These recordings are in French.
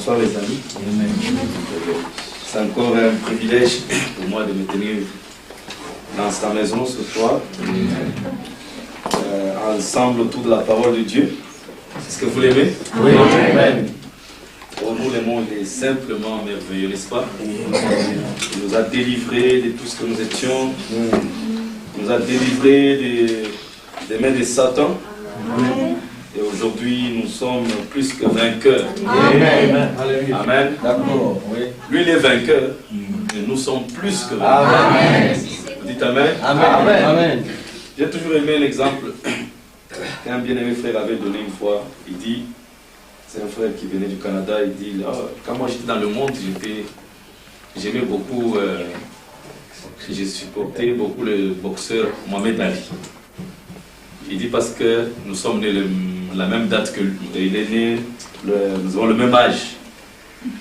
Bonsoir les amis. C'est encore un privilège pour moi de me tenir dans sa maison ce soir, ensemble autour de la parole de Dieu. Est-ce que vous l'aimez? Oui. Amen. Pour nous, le monde est simplement merveilleux, n'est-ce pas? Il nous a délivrés de tout ce que nous étions. Il nous a délivrés des mains de Satan. Et aujourd'hui, nous sommes plus que vainqueurs. Amen. Amen. D'accord. Oui. Lui, il est vainqueur. Et nous sommes plus que vainqueurs. Amen. Vous dites Amen. Amen. Amen. J'ai toujours aimé un exemple qu'un bien-aimé frère avait donné une fois. Il dit, c'est un frère qui venait du Canada, il dit, quand moi j'étais dans le monde, j'aimais beaucoup, j'ai supporté beaucoup le boxeur Mohamed Ali. Il dit parce que nous sommes nés la même date que lui, il est né, nous avons le même âge.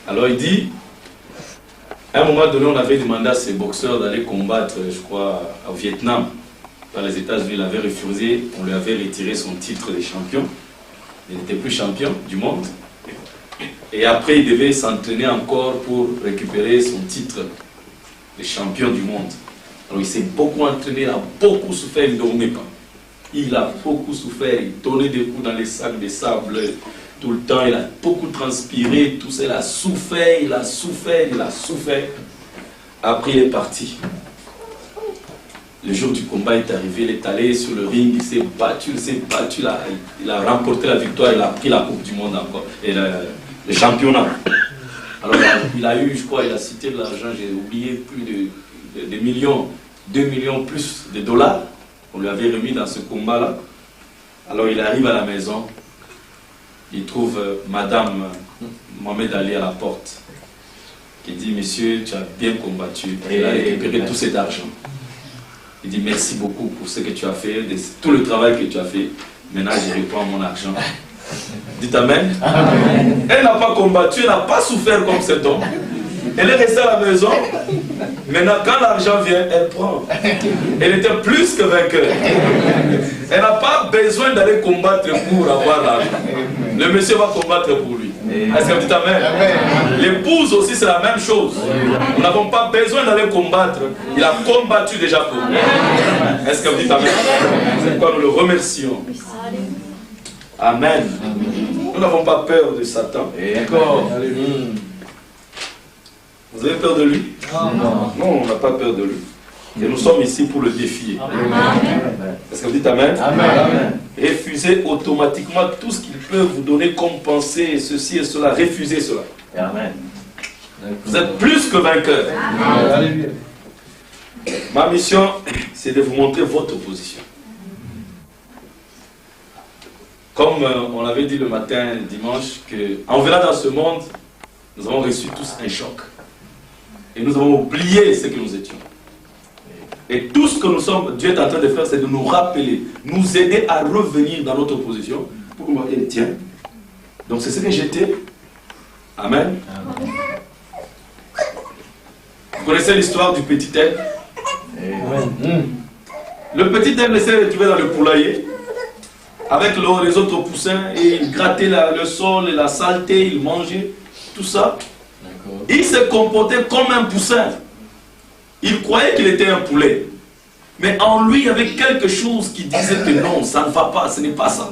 Alors il dit, à un moment donné, on avait demandé à ces boxeurs d'aller combattre, je crois, au Vietnam. Dans les États-Unis, il avait refusé, on lui avait retiré son titre de champion. Il n'était plus champion du monde. Et après, il devait s'entraîner encore pour récupérer son titre de champion du monde. Alors il s'est beaucoup entraîné, il a beaucoup souffert, il ne dormait pas. Il a beaucoup souffert, il donnait des coups dans les sacs de sable tout le temps, il a beaucoup transpiré, tout ça, il a souffert, il a souffert, il a souffert. Après, il est parti. Le jour du combat est arrivé, il est allé sur le ring, il s'est battu, il a remporté la victoire, il a pris la Coupe du Monde encore, et le championnat. Alors il a eu, je crois, il a cité de l'argent, j'ai oublié, plus de millions, 2 millions plus de dollars. On lui avait remis dans ce combat-là. Alors il arrive à la maison, il trouve Madame Mohamed Ali à la porte, qui dit, monsieur, tu as bien combattu, il a récupéré tout cet argent. Il dit, merci beaucoup pour ce que tu as fait, tout le travail que tu as fait. Maintenant, je reprends mon argent. Dites Amen. Amen. Elle n'a pas combattu, elle n'a pas souffert comme cet homme. Elle est restée à la maison. Maintenant, quand l'argent vient, elle prend. Elle était plus que vainqueur. Elle n'a pas besoin d'aller combattre pour avoir l'argent. Le monsieur va combattre pour lui. Est-ce que vous dites Amen? L'épouse aussi, c'est la même chose. Nous n'avons pas besoin d'aller combattre. Il a combattu déjà pour nous. Est-ce que vous dites Amen? C'est pourquoi nous le remercions. Amen. Nous n'avons pas peur de Satan. D'accord. Vous avez peur de lui? Non, on n'a pas peur de lui. Et nous sommes ici pour le défier. Est-ce que vous dites Amen? Amen. Refusez automatiquement tout ce qu'il peut vous donner comme pensée, ceci et cela. Refusez cela. Amen. Vous êtes plus que vainqueur. Ma mission, c'est de vous montrer votre position. Comme on l'avait dit le matin, dimanche, qu'en venant dans ce monde, nous avons reçu tous un choc. Et nous avons oublié ce que nous étions. Et tout ce que nous sommes, Dieu est en train de faire, c'est de nous rappeler, nous aider à revenir dans notre position pour nous dire, tiens, donc c'est ce que j'étais. Amen. Vous connaissez l'histoire du petit aigle? Le petit aigle s'est retrouvé dans le poulailler avec les autres poussins et il grattait le sol et la saleté, il mangeait, tout ça. Il se comportait comme un poussin. Il croyait qu'il était un poulet. Mais en lui, il y avait quelque chose qui disait que non, ça ne va pas, ce n'est pas ça.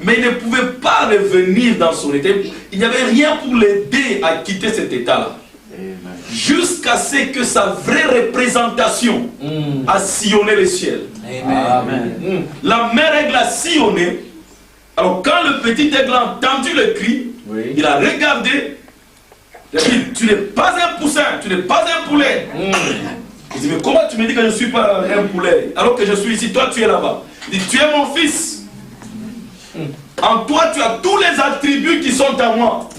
Mais il ne pouvait pas revenir dans son état. Il n'y avait rien pour l'aider à quitter cet état-là. Jusqu'à ce que sa vraie représentation a sillonné le ciel. Amen. La mère aigle a sillonné. Alors quand le petit aigle a entendu le cri, il a regardé. Il a dit, tu n'es pas un poussin, tu n'es pas un poulet. Il dit, mais comment tu me dis que je ne suis pas un poulet alors que je suis ici, toi tu es là-bas. Il dit, tu es mon fils. En toi tu as tous les attributs qui sont à moi.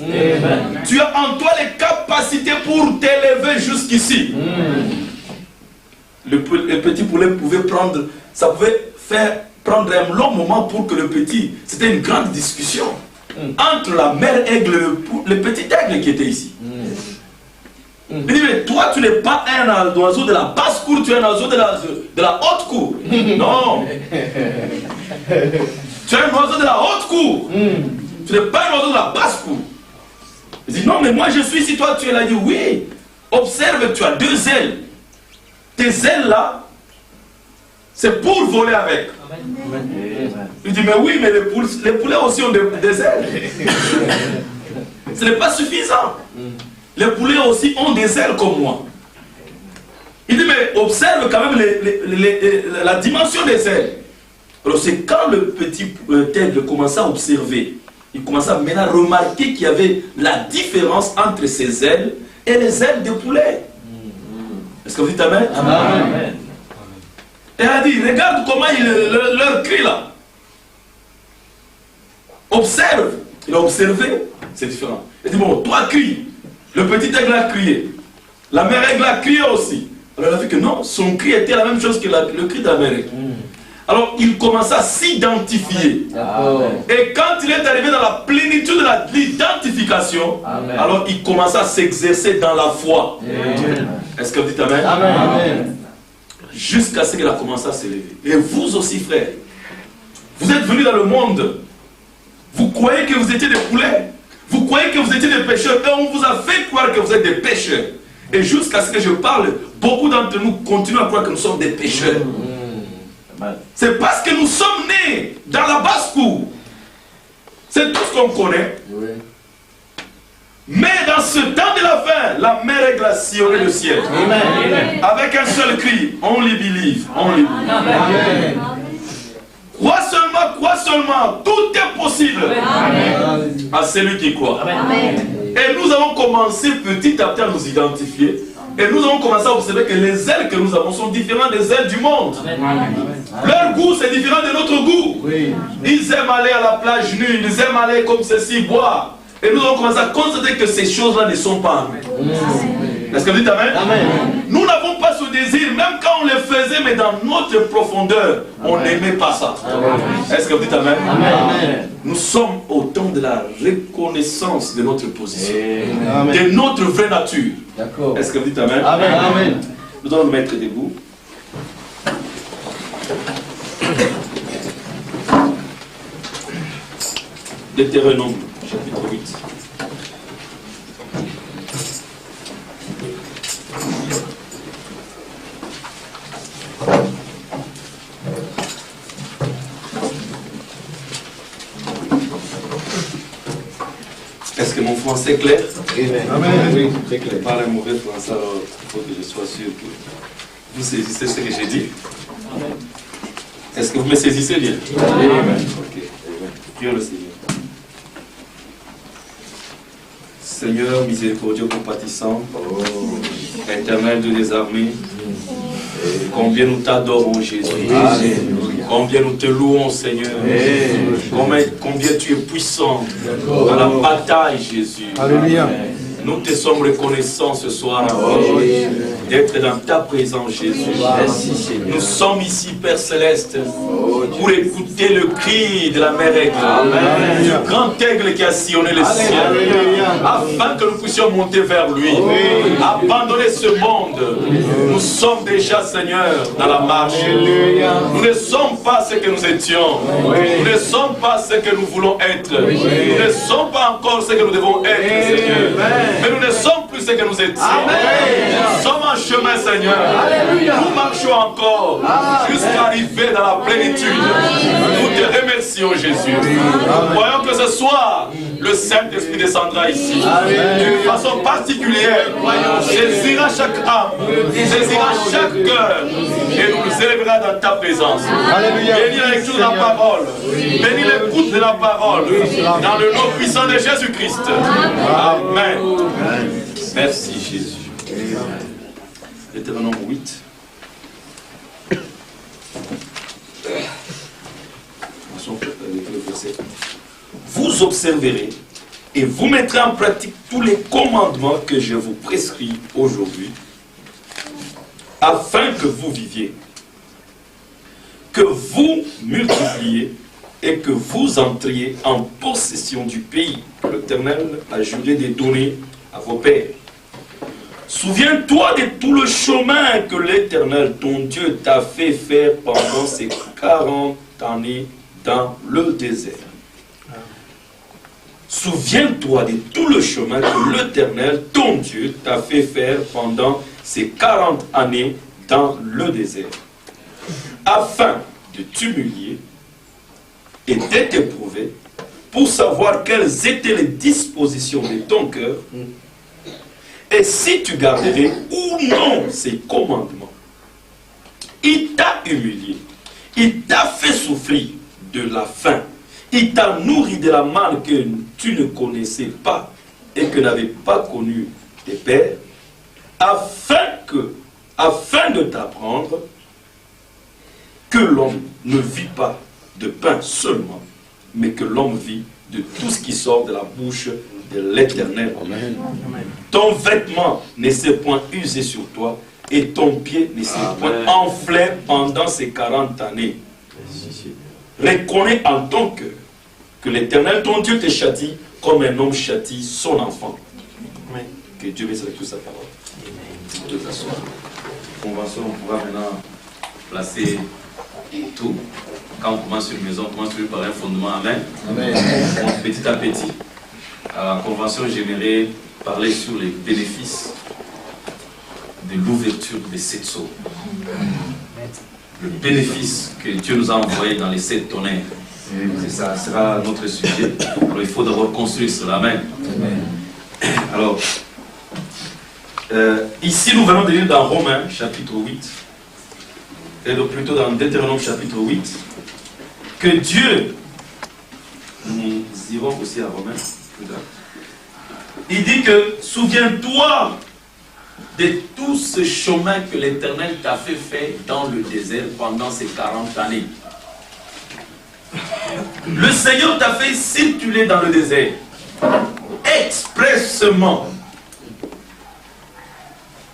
Tu as en toi les capacités pour t'élever jusqu'ici. Le petit poulet pouvait prendre, ça pouvait faire prendre un long moment pour que le petit, c'était une grande discussion entre la mère aigle et le petit aigle qui était ici. Il dit, mais toi tu n'es pas un oiseau de la basse cour, tu es un oiseau de la haute cour. Non. Tu es un oiseau de la haute cour. Tu n'es pas un oiseau de la basse cour. Il dit, non, mais moi je suis ici, toi tu es là. Il dit, oui, observe, tu as 2 ailes. Tes ailes là, c'est pour voler avec. Il dit, mais oui, mais les poulets aussi ont des ailes. Ce n'est pas suffisant. Les poulets aussi ont des ailes comme moi. Il dit, mais observe quand même la dimension des ailes. Alors c'est quand le petit aigle commença à observer, il commença maintenant à remarquer qu'il y avait la différence entre ses ailes et les ailes des poulets. Est-ce que vous dites Amen? Amen. Et elle a dit, regarde comment leur cri là. Observe. Il a observé, c'est différent. Il dit, bon, toi crie. Le petit aigle a crié. La mère aigle a crié aussi. Alors elle a vu que non, son cri était la même chose que le cri de la mère aigle. Alors il commença à s'identifier. Et quand il est arrivé dans la plénitude de l'identification, alors il commença à s'exercer dans la foi. Est-ce que vous dites Amen? Amen. Jusqu'à ce qu'il a commencé à s'élever. Et vous aussi, frères, vous êtes venus dans le monde. Vous croyez que vous étiez des poulets? Vous croyez que vous étiez des pécheurs? Et on vous a fait croire que vous êtes des pécheurs. Et jusqu'à ce que je parle, beaucoup d'entre nous continuent à croire que nous sommes des pécheurs. C'est parce que nous sommes nés dans la basse-cour. C'est tout ce qu'on connaît. Mais dans ce temps de la fin, la mer aigle a sillonné le ciel. Avec un seul cri, on les believe, on les believe. Crois seulement, tout est possible à celui qui croit. Et nous avons commencé petit à petit à nous identifier. Et nous avons commencé à observer que les ailes que nous avons sont différentes des ailes du monde. Leur goût c'est différent de notre goût. Ils aiment aller à la plage nue, ils aiment aller comme ceci, boire. Et nous avons commencé à constater que ces choses-là ne sont pas en nous. Est-ce que vous dites Amen? Nous n'avons pas ce désir, même quand on le faisait, mais dans notre profondeur, on n'aimait pas ça. Est-ce que vous dites Amen? Nous sommes au temps de la reconnaissance de notre position, de notre vraie nature. Est-ce que vous dites Amen? Nous allons nous mettre debout. Deutéronome, chapitre 8. Est-ce que mon français est clair? Amen. Oui, c'est clair. Je parle un mauvais français, alors il faut que je sois sûr que vous saisissez ce que j'ai dit. Est-ce que vous me saisissez bien? Amen. Ok. Prions le Seigneur. Seigneur miséricordieux compatissant, éternel Dieu des armées, combien nous t'adorons Jésus, combien nous te louons Seigneur, combien tu es puissant dans la bataille Jésus. Alléluia. Nous te sommes reconnaissants ce soir d'être dans ta présence Jésus. Nous sommes ici Père Céleste pour écouter le cri de la mère aigle, du grand aigle qui a sillonné le ciel, afin que nous puissions monter vers lui, abandonner ce monde. Nous sommes déjà Seigneur dans la marche. Nous ne sommes pas ce que nous étions, nous ne sommes pas ce que nous voulons être, nous ne sommes pas encore ce que nous devons être Seigneur. Mais nous ne sommes plus ce que nous étions. Nous sommes en chemin, Seigneur. Nous marchons encore jusqu'à arriver dans la plénitude. Nous te remercions, Jésus. Nous croyons que ce soir, le Saint-Esprit descendra ici. D'une façon particulière, saisira chaque âme, saisira chaque cœur et nous élèvera dans ta présence. Bénis la lecture de la parole. Bénis l'écoute de la parole. Dans le nom puissant de Jésus-Christ. Amen. Merci Jésus. Deutéronome 8. Vous observerez et vous mettrez en pratique tous les commandements que je vous prescris aujourd'hui, afin que vous viviez, que vous multipliez et que vous entriez en possession du pays que l'Éternel a juré de donner à vos pères. Souviens-toi de tout le chemin que l'Éternel, ton Dieu, t'a fait faire pendant ces 40 années dans le désert. souviens-toi de tout le chemin que l'Éternel, ton Dieu, t'a fait faire pendant ces 40 années dans le désert, afin de t'humilier et de t'éprouver pour savoir quelles étaient les dispositions de ton cœur et si tu garderais ou non ses commandements. Il t'a humilié, il t'a fait souffrir de la faim, il t'a nourri de la manne que tu ne connaissais pas et que n'avaient pas connu tes pères, afin de t'apprendre que l'homme ne vit pas de pain seulement, mais que l'homme vit de tout ce qui sort de la bouche de l'Éternel. Ton vêtement ne s'est point usé sur toi, et ton pied ne s'est point enflé pendant ces 40 années. Reconnais en ton cœur que l'Éternel, ton Dieu, te châtie comme un homme châtie son enfant. Que Dieu bénisse avec toute sa parole. De toute façon, Convention, on pourra maintenant placer tout. Quand on commence une maison, on commence toujours par un fondement. Amen. Amen. Donc, petit à petit, à la convention, j'aimerais parler sur les bénéfices de l'ouverture des 7 sceaux. Le bénéfice que Dieu nous a envoyé dans les 7 tonnerres. Et ça sera notre sujet. Alors il faut d'abord construire cela. Amen. Alors, ici nous venons de lire dans Romains chapitre 8, et donc plutôt dans Deutéronome chapitre 8, que Dieu, nous irons aussi à Romains, il dit que souviens-toi de tout ce chemin que l'Éternel t'a fait faire dans le désert pendant ces 40 années. Le Seigneur t'a fait circuler dans le désert expressément.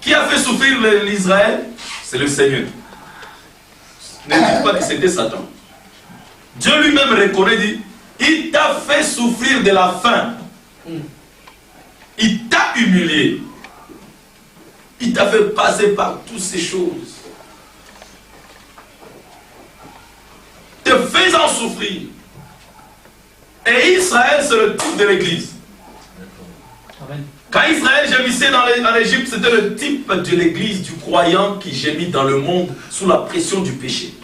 Qui a fait souffrir l'Israël? C'est le Seigneur. Ne dites pas que c'était Satan. Dieu lui-même reconnaît, dit, il t'a fait souffrir de la faim. Il t'a humilié. Il t'a fait passer par toutes ces choses. Te faisant souffrir. Et Israël, c'est le type de l'église. Quand Israël gémissait en Égypte, c'était le type de l'église du croyant qui gémit dans le monde sous la pression du péché.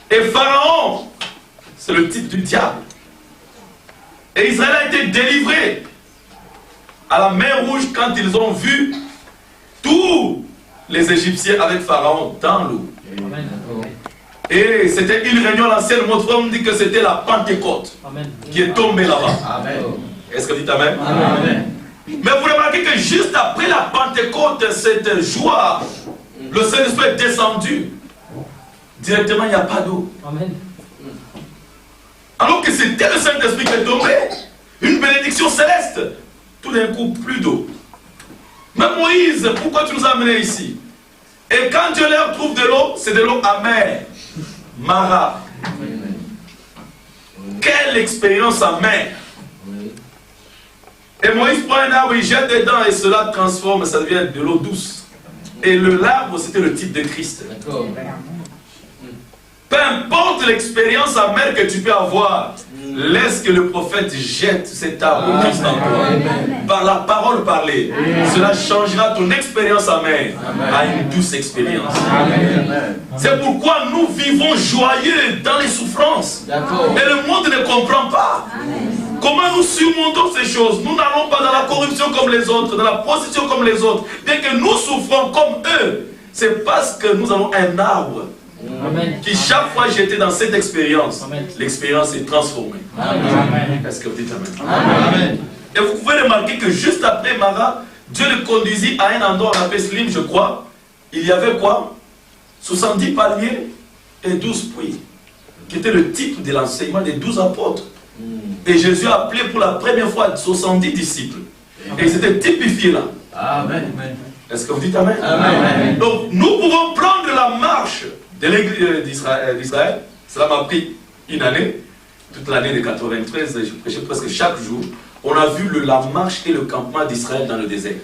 Et Pharaon, c'est le type du diable. Et Israël a été délivré à la mer Rouge quand ils ont vu tous les Égyptiens avec Pharaon dans l'eau. Et c'était une réunion, l'ancienne mode, on dit que c'était la Pentecôte qui est tombée là-bas. Est-ce que vous dites Amen? Amen? Mais vous remarquez que juste après la Pentecôte, cette joie, le Saint-Esprit est descendu. Directement, il n'y a pas d'eau. Alors que c'était le Saint-Esprit qui est tombé, une bénédiction céleste. Tout d'un coup, plus d'eau. Mais Moïse, pourquoi tu nous as amenés ici? Et quand Dieu leur trouve de l'eau, c'est de l'eau amère. Mara. Quelle expérience amère. Et Moïse prend un arbre, il jette dedans et cela transforme, ça devient de l'eau douce. Et l'arbre, c'était le type de Christ. Peu importe l'expérience amère que tu peux avoir, laisse que le prophète jette cet arbre au Christ en toi. Par la parole parlée, cela changera ton expérience amère à une douce expérience. C'est pourquoi nous vivons joyeux dans les souffrances. Et le monde ne comprend pas. Comment nous surmontons ces choses? Nous n'allons pas dans la corruption comme les autres, dans la prostitution comme les autres. Dès que nous souffrons comme eux, c'est parce que nous avons un arbre qui chaque fois j'étais dans cette expérience, l'expérience est transformée. Est-ce que vous dites Amen? Et vous pouvez remarquer que juste après Mara, Dieu le conduisit à un endroit on appelle Slim, je crois. Il y avait quoi? 70 palmiers et 12 puits, qui était le type de l'enseignement des 12 apôtres. Et Jésus a appelé pour la première fois 70 disciples. Et ils étaient typifiés là. Amen. Est-ce que vous dites Amen? Amen. Donc nous pouvons prendre la marche de l'église d'Israël. Cela m'a pris une année, toute l'année de 93, je prêchais presque chaque jour. On a vu la marche et le campement d'Israël dans le désert.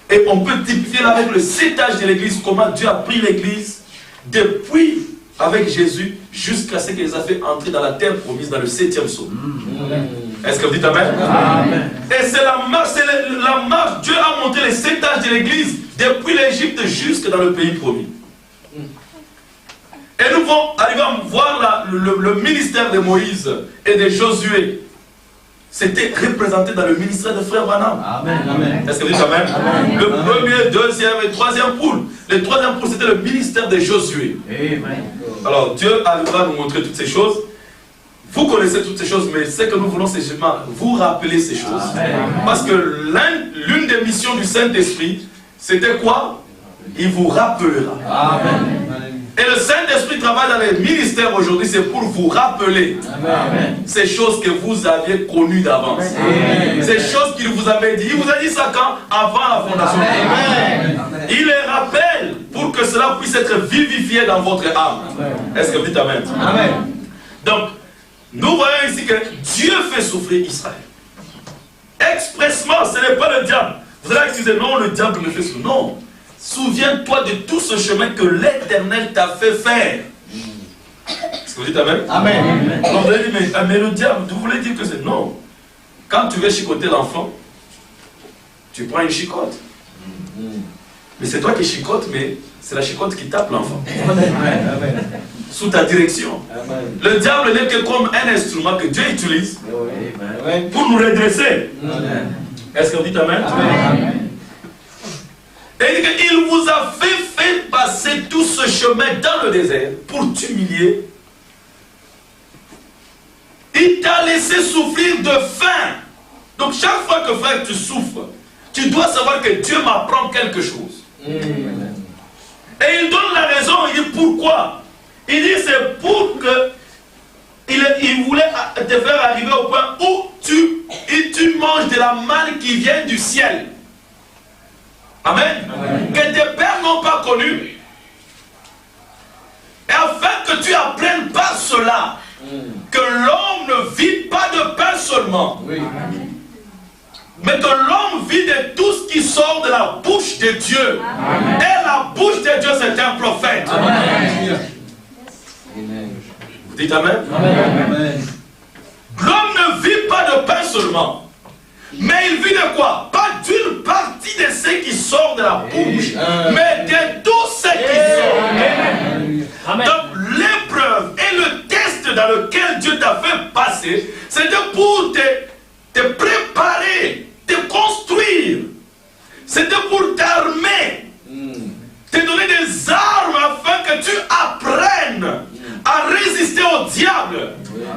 Et on peut typifier là avec le sétage de l'église, comment Dieu a pris l'église depuis avec Jésus jusqu'à ce qu'il les a fait entrer dans la terre promise dans le 7e sceau. Est-ce que vous dites Amen? Amen. Et c'est la marche, Dieu a montré les 7 âges de l'Église, depuis l'Égypte jusque dans le pays promis. Et nous pouvons arriver à voir le ministère de Moïse et de Josué. C'était représenté dans le ministère de Frère Branham. Amen. Est-ce que vous dites Amen? Amen. Le premier, deuxième et troisième poule. Le troisième poule, c'était le ministère de Josué. Amen. Alors, Dieu arrivera à nous montrer toutes ces choses. Vous connaissez toutes ces choses, mais ce que nous voulons, c'est justement vous rappeler ces choses. Amen. Parce que l'une des missions du Saint-Esprit, c'était quoi? Il vous rappellera. Amen. Et le Saint-Esprit travaille dans les ministères aujourd'hui, c'est pour vous rappeler ces choses que vous aviez connues d'avance. Ces choses qu'il vous avait dit. Il vous a dit ça quand? Avant la fondation du monde. Il les rappelle pour que cela puisse être vivifié dans votre âme. Est-ce que vous dites Amen? Amen. Donc, nous voyons ici que Dieu fait souffrir Israël. Expressement, ce n'est pas le diable. Vous allez excuser, non, le diable me fait souffrir. Non. Souviens-toi de tout ce chemin que l'Éternel t'a fait faire. Est-ce que vous dites Amen? Amen. Alors vous allez dire, mais le diable, vous voulez dire que c'est... Non. Quand tu veux chicoter l'enfant, tu prends une chicote. Mais c'est toi qui chicotes, mais c'est la chicote qui tape l'enfant. Sous ta direction. Le diable n'est que comme un instrument que Dieu utilise pour nous redresser. Est-ce que vous dites Amen? Et il vous a fait passer tout ce chemin dans le désert pour t'humilier. Il t'a laissé souffrir de faim. Donc chaque fois que frère tu souffres, tu dois savoir que Dieu m'apprend quelque chose. Et il donne la raison, il dit pourquoi. Il dit c'est pour que il voulait te faire arriver au point où tu manges de la manne qui vient du ciel. Amen. Que tes pères n'ont pas connu. Et afin que tu apprennes par cela que l'homme ne vit pas de pain seulement, mais que l'homme vit de tout ce qui sort de la bouche de Dieu. Amen. Et la bouche de Dieu, c'est un prophète. Amen. Vous dites Amen? Amen. L'homme ne vit pas de pain seulement. Mais il vit de quoi? Pas d'une partie de ce qui sort de la bouche, mais de tout ce qui sort. Donc l'épreuve et le test dans lequel Dieu t'a fait passer, c'était pour te préparer, te construire. C'était pour t'armer, te donner des armes afin que tu apprennes à résister au diable.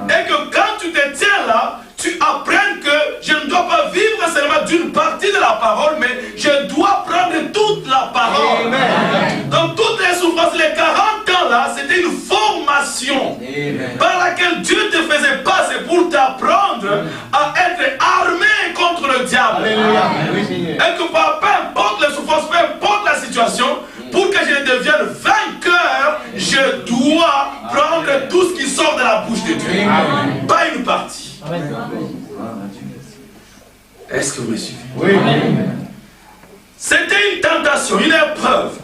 Et que quand tu te tiens là, tu apprennes que je ne dois pas vivre seulement d'une partie de la parole, mais je dois prendre toute la parole. Amen. Donc toutes les souffrances, les 40 ans là, c'était une formation par laquelle Dieu te faisait passer pour t'apprendre à être armé contre le diable. Et que peu importe les souffrances, peu importe la situation, pour que je devienne vainqueur, je dois prendre tout ce qui sort de la bouche de Dieu. Amen. Pas une partie. Est-ce que vous me suivez? Oui. C'était une tentation, une épreuve.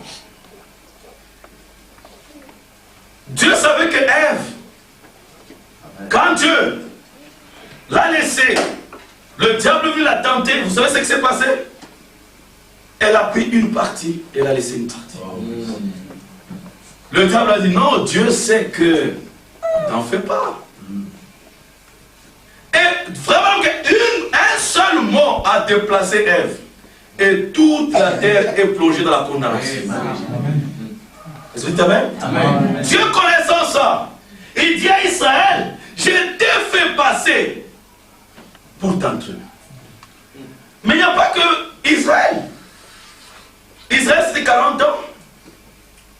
Dieu savait que Ève, quand Dieu l'a laissée, le diable vient la tenter. Vous savez ce qui s'est passé? Elle a pris une partie et elle a laissé une partie. Le diable a dit non, Dieu sait que n'en fais pas. Et vraiment un seul mot a déplacé Ève. Et toute la terre est plongée dans la condamnation. Est-ce que tu Amen? Dieu connaissant ça, il dit à Israël, je t'ai fait passer pour t'entraîner. Mais il n'y a pas que Israël. Israël c'était 40 ans.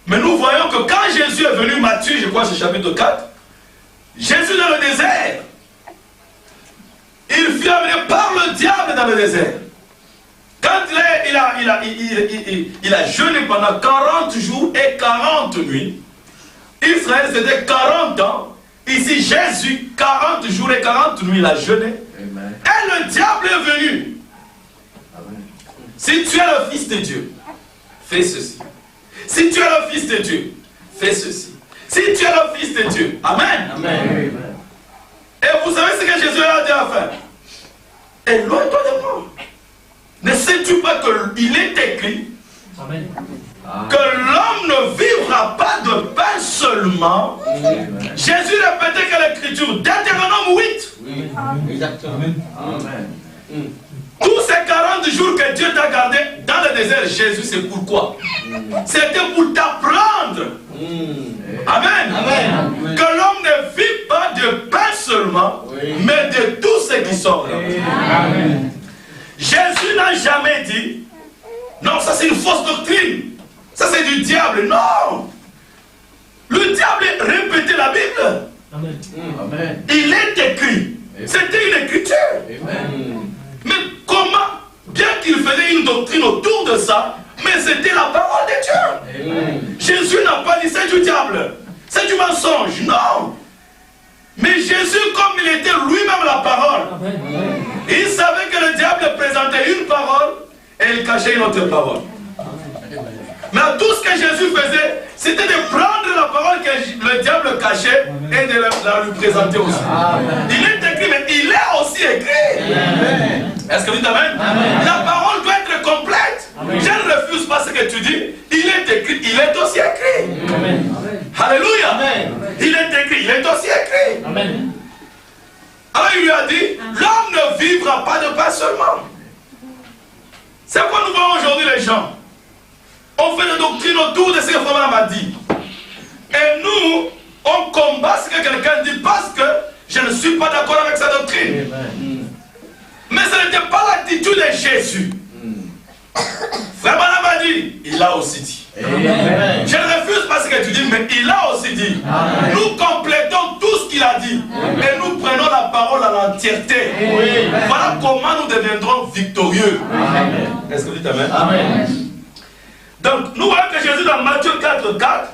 Mais nous voyons que quand Jésus est venu, Matthieu, je crois c'est chapitre 4, Jésus dans le désert, il fut amené par le diable dans le désert. Quand il a jeûné pendant 40 jours et 40 nuits, Israël c'était 40 ans. Ici Jésus, 40 jours et 40 nuits, il a jeûné. Amen. Et le diable est venu. Amen. Si tu es le Fils de Dieu, fais ceci. Si tu es le Fils de Dieu, fais ceci. Si tu es le Fils de Dieu, Amen. Amen. Et vous savez ce que Jésus a dit à faire? Éloigne-toi de moi. Ne sais-tu pas qu'il est écrit Amen. que l'homme ne vivra pas de pain seulement? Jésus répétait que l'écriture Deutéronome 8. Oui, exactement. Amen. Tous ces 40 jours que Dieu t'a gardé dans le désert, Jésus, c'est pourquoi? C'était pour t'apprendre. Amen. Amen. Que l'homme ne vit pas de pain seulement, mais de tout ce qui sort. Amen. Jésus n'a jamais dit, non, ça c'est une fausse doctrine. Ça c'est du diable. Non. Le diable répétait la Bible. Amen. Amen. Il est écrit. C'était une écriture. Amen. Mais comment, bien qu'il faisait une doctrine autour de ça, mais c'était la parole de Dieu. Amen. Jésus n'a pas dit c'est du diable, c'est du mensonge. Non. Mais Jésus, comme il était lui-même la parole, il savait que le diable présentait une parole et il cachait une autre parole. Mais tout ce que Jésus faisait, c'était de prendre la parole que le diable cachait et de la lui présenter aussi. Il est écrit, mais il est aussi écrit. Est-ce que vous dites Amen? La parole doit être complète. Je ne refuse pas ce que tu dis. Il est écrit, il est aussi écrit. Alléluia. Il est écrit, il est aussi écrit. Amen. Alors il lui a dit, l'homme ne vivra pas de pain seulement. C'est quoi nous voyons aujourd'hui les gens? On fait des doctrines autour de ce que Frère m'a dit. Et nous, on combat ce que quelqu'un dit parce que je ne suis pas d'accord avec sa doctrine. Mais ce n'était pas l'attitude de Jésus. Frère Branham a dit, il a aussi dit. Je ne refuse pas ce que tu dis, mais il a aussi dit. Nous complétons tout ce qu'il a dit. Et nous prenons la parole à l'entièreté. Voilà comment nous deviendrons victorieux. Est-ce que vous dites Amen? Amen. Donc, nous voyons que Jésus dans Matthieu 4:4,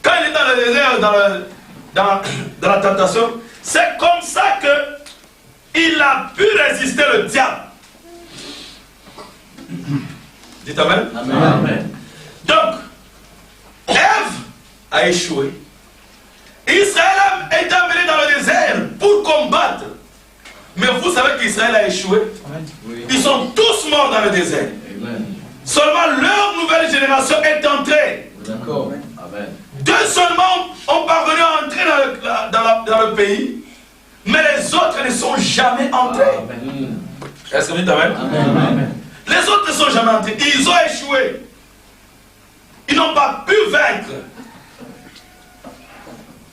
quand il est dans le désert, dans la tentation, c'est comme ça qu'il a pu résister le diable. Dites Amen. Amen. Donc, Ève a échoué. Israël est amené dans le désert pour combattre. Mais vous savez qu'Israël a échoué. Ils sont tous morts dans le désert. Seulement leur nouvelle génération est entrée. D'accord. Amen. Deux seulement ont parvenu à entrer dans le pays, mais les autres ne sont jamais entrés. Est-ce que vous dites Amen? Amen. Les autres ne sont jamais entrés. Ils ont échoué. Ils n'ont pas pu vaincre.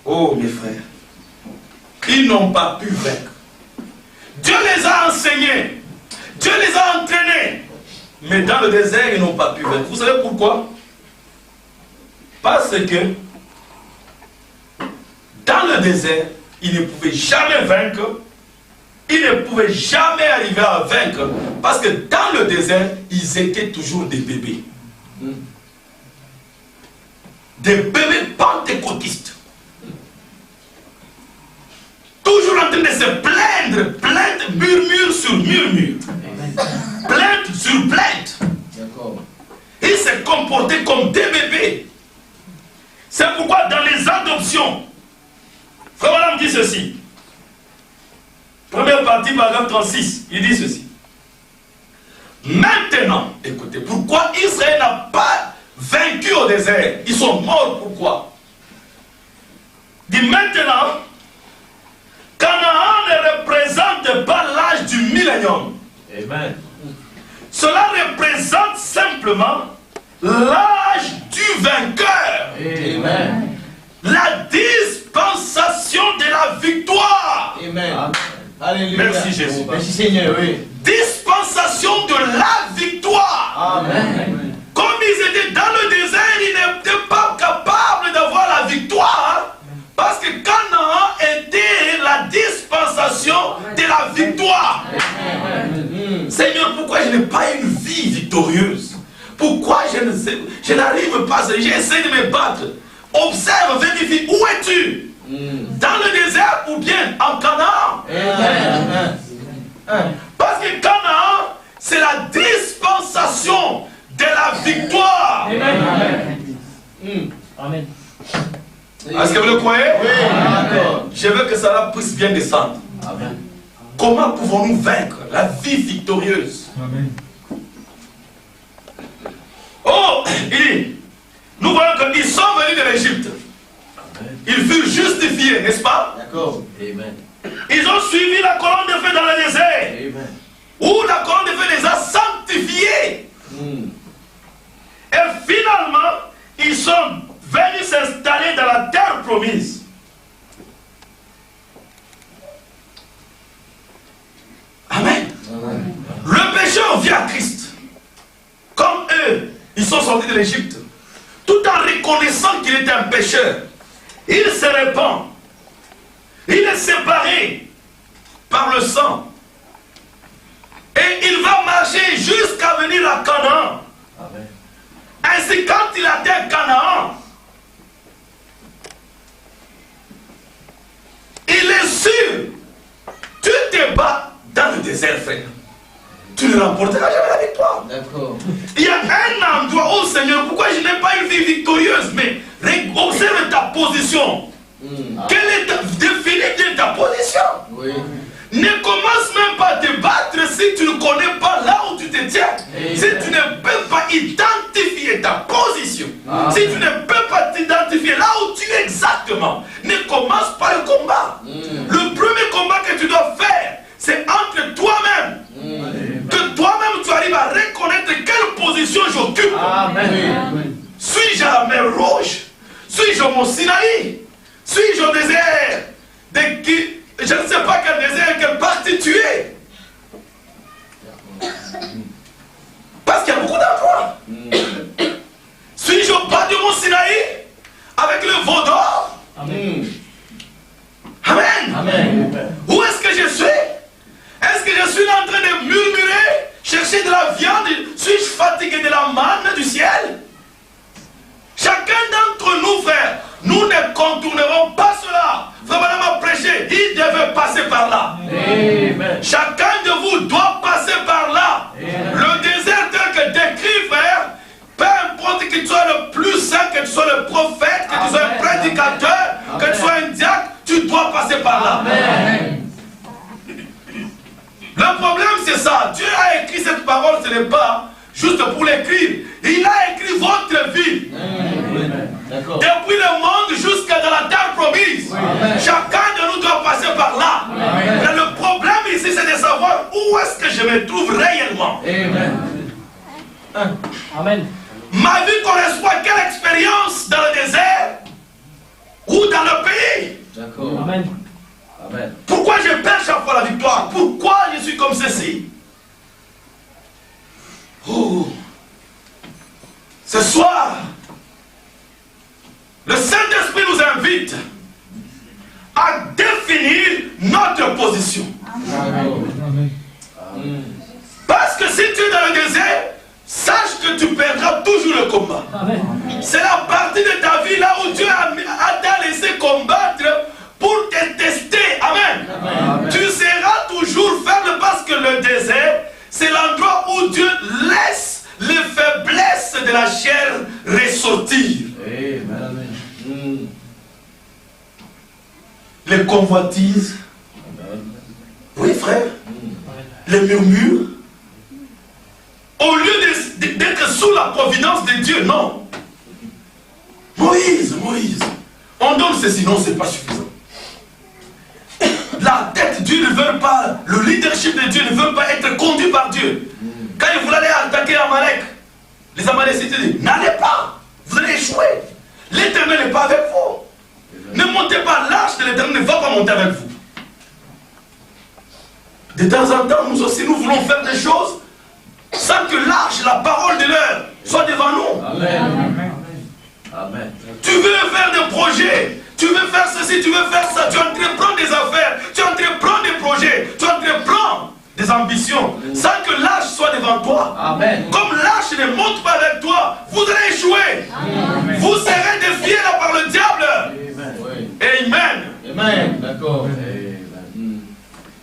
Oh mes frères, ils n'ont pas pu vaincre. Dieu les a enseignés. Dieu les a entraînés. Mais dans le désert, ils n'ont pas pu vaincre. Vous savez pourquoi? Parce que dans le désert, ils ne pouvaient jamais vaincre. Ils ne pouvaient jamais arriver à vaincre. Parce que dans le désert, ils étaient toujours des bébés. Des bébés pentecôtistes. Toujours en train de se plaindre. Plainte, murmure sur murmure. Plainte sur plainte. Ils se comportaient comme des bébés. C'est pourquoi dans les adoptions, Frère Branham dit ceci. Première partie, paragraphe 36, il dit ceci. Maintenant, écoutez, pourquoi Israël n'a pas vaincu au désert? Ils sont morts, pourquoi? Il dit maintenant, Canaan ne représente pas l'âge du millénium. Amen. Cela représente simplement l'âge du vainqueur. Amen. La dispensation de la victoire. Amen. Alléluia. Merci Jésus. Merci Seigneur, oui. Dispensation de la victoire. Amen. Comme ils étaient dans le désert, ils n'étaient pas capables d'avoir la victoire. Parce que Canaan était la dispensation de la victoire. Seigneur, pourquoi je n'ai pas une vie victorieuse? Pourquoi je n'arrive pas? J'essaie de me battre. Observe, vérifie, où es-tu? Dans le désert ou bien en Canaan? Parce que Canaan, c'est la dispensation de la victoire. Amen. Est-ce que vous le croyez? Oui. D'accord. Je veux que cela puisse bien descendre. Amen. Comment pouvons-nous vaincre la vie victorieuse? Amen. Oh, nous voyons qu'ils sont venus de l'Égypte. Ils furent justifiés, n'est-ce pas? D'accord. Amen. Ils ont suivi la colonne de feu dans le désert. Amen. Où la colonne de feu les a sanctifiés. Et finalement, ils sont venus s'installer dans la terre promise. Amen. Amen. Le pécheur vient à Christ. Comme eux, ils sont sortis de l'Égypte. Tout en reconnaissant qu'il était un pécheur. Il se répand. Il est séparé par le sang. Et il va marcher jusqu'à venir à Canaan. Amen. Ainsi, quand il atteint Canaan, il est sûr. Tu te bats dans le désert, frère. Tu ne remporteras jamais la victoire. D'accord. Il y a un endroit, oh Seigneur, pourquoi je n'ai pas une vie victorieuse? Mais observe ta position. Quelle est définis bien ta position. Oui. Ne commence même pas à te battre si tu ne connais pas là où tu te tiens. Si tu ne peux pas identifier ta position. Si tu ne peux pas t'identifier là où tu es exactement. Ne commence pas le combat. Le premier combat que tu dois faire, c'est entre toi-même. Que toi-même tu arrives à reconnaître quelle position j'occupe. Amen. Suis-je à la mer Rouge? Suis-je au mont Sinaï? Suis-je au désert je ne sais pas quel désert, quelle partie tu es. Parce qu'il y a beaucoup d'endroits. Suis-je au bas du mont Sinaï avec le veau d'or? Amen. Amen. Amen. Où est-ce que je suis? Est-ce que je suis en train de murmurer, chercher de la viande? Suis-je fatigué de la manne du ciel? Chacun d'entre nous, frères, nous ne contournerons pas cela. Frère Branham a prêché, il devait passer par là. Amen. Chacun de vous doit passer par là. Le désert tel que décrit, frère, peu importe que tu sois le plus saint, que tu sois le prophète, que tu sois un prédicateur, que tu sois un diacre, tu dois passer par là. Amen. Le problème c'est ça, Dieu a écrit cette parole, ce n'est pas juste pour l'écrire. Il a écrit votre vie. D'accord. Depuis le monde jusqu'à dans la terre promise. Chacun de nous doit passer par là. Mais le problème ici c'est de savoir où est-ce que je me trouve réellement. Amen. Amen. Ma vie correspond à quelle expérience dans le désert ou dans le pays? D'accord. Amen. Amen. Pourquoi je perds chaque fois la victoire? Pourquoi je suis comme ceci? Oh. Ce soir, le Saint-Esprit nous invite à définir notre position. Amen. Parce que si tu es dans le désert, sache que tu perdras toujours le combat. Amen. C'est la partie de ta vie là où Dieu t'a laissé combattre pour te tester. Amen. Amen. Tu seras toujours faible parce que le désert, c'est l'endroit où Dieu laisse les faiblesses de la chair ressortir. Amen. Les convoitises. Oui, frère. Les murmures. Au lieu d'être sous la providence de Dieu, non. Moïse. On donne ceci, non, c'est pas suffisant. La tête de Dieu ne veut pas, le leadership de Dieu ne veut pas être conduit par Dieu. Quand il voulait aller attaquer Amalek, les Amalécites disent, n'allez pas, vous allez échouer. L'Éternel n'est pas avec vous. Ne montez pas, l'arche de l'Éternel ne va pas monter avec vous. De temps en temps, nous aussi, nous voulons faire des choses sans que l'arche, la parole de l'heure, soit devant nous. Amen. Amen. Tu veux faire des projets, tu veux faire ceci, tu veux faire ça, tu entreprends des affaires, tu entreprends des projets, tu entreprends des ambitions, sans que l'arche soit devant toi. Amen. Comme l'arche ne monte pas avec toi, vous allez échouer. Amen. Vous serez défiés là par le diable. Amen. Oui. Amen. Amen. D'accord.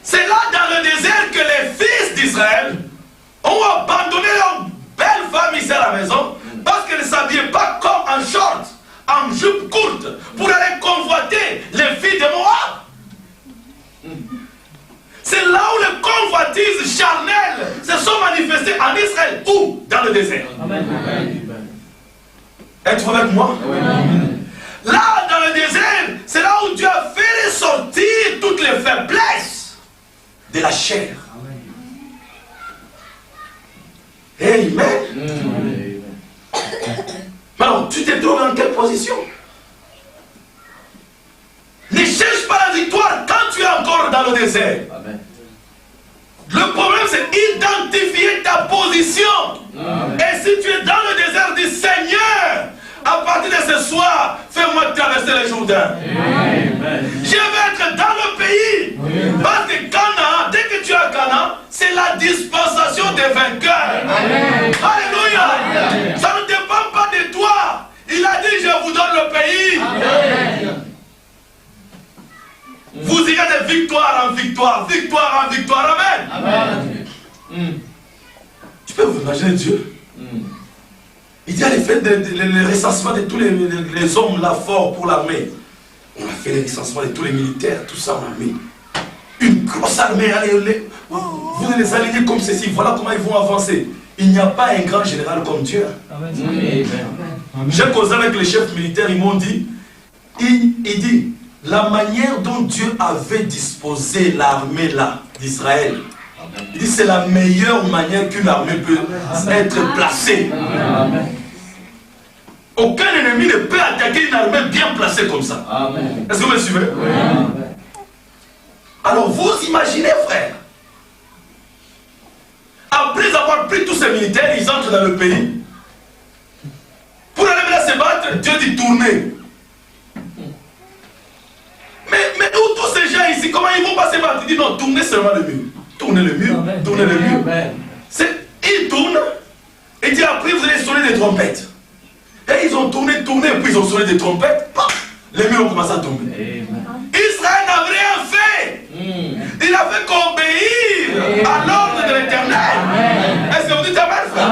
C'est là dans le désert que les fils d'Israël ont abandonné leur belle femme ici à la maison parce qu'elle ne s'habillait pas comme en short, en jupe courte pour aller convoiter les filles de Moab. C'est là où les convoitises charnelles se sont manifestées en Israël. Où? Dans le désert. Amen. Êtes-vous avec moi? Là, dans le désert, c'est là où Dieu a fait sortir toutes les faiblesses de la chair. Amen. Alors, tu te trouves dans quelle position? Ne cherche pas la victoire quand tu es encore dans le désert. Amen. Le problème, c'est identifier ta position. Amen. Et si tu es dans le désert du Seigneur, à partir de ce soir, fais-moi traverser le Jourdain. Je vais être dans le pays. Parce que Canaan, dès que tu as Canaan, c'est la dispensation des vainqueurs. Alléluia. Ça ne dépend pas de toi. Il a dit, je vous donne le pays. Vous irez de victoire en victoire, victoire en victoire. Amen. Tu peux vous imaginer Dieu? Il dit, allez, faites le recensement de tous les hommes là forts pour l'armée. On a fait le recensement de tous les militaires, tout ça on a mis. Une grosse armée, allez, vous les alignez comme ceci, voilà comment ils vont avancer. Il n'y a pas un grand général comme Dieu. J'ai causé avec les chefs militaires, ils m'ont dit, il dit, la manière dont Dieu avait disposé l'armée là, d'Israël, il dit c'est la meilleure manière qu'une armée peut être placée. Aucun ennemi ne peut attaquer une armée bien placée comme ça. Est-ce que vous me suivez? Alors vous imaginez, frère, après avoir pris tous ces militaires, ils entrent dans le pays. Pour aller là se battre, Dieu dit tournez. Mais où tous ces gens ici, comment ils vont pas se battre? Il dit non, tournez seulement le mur. Tournez le mur, tournez le mur. Ils tournent, et dit après vous allez sonner des trompettes. Et ils ont tourné, puis ils ont sonné des trompettes, les murs ont commencé à tomber. Israël n'avait rien fait. Il a fait qu'obéir à l'ordre de l'Éternel. Est-ce que vous dites amen, frère?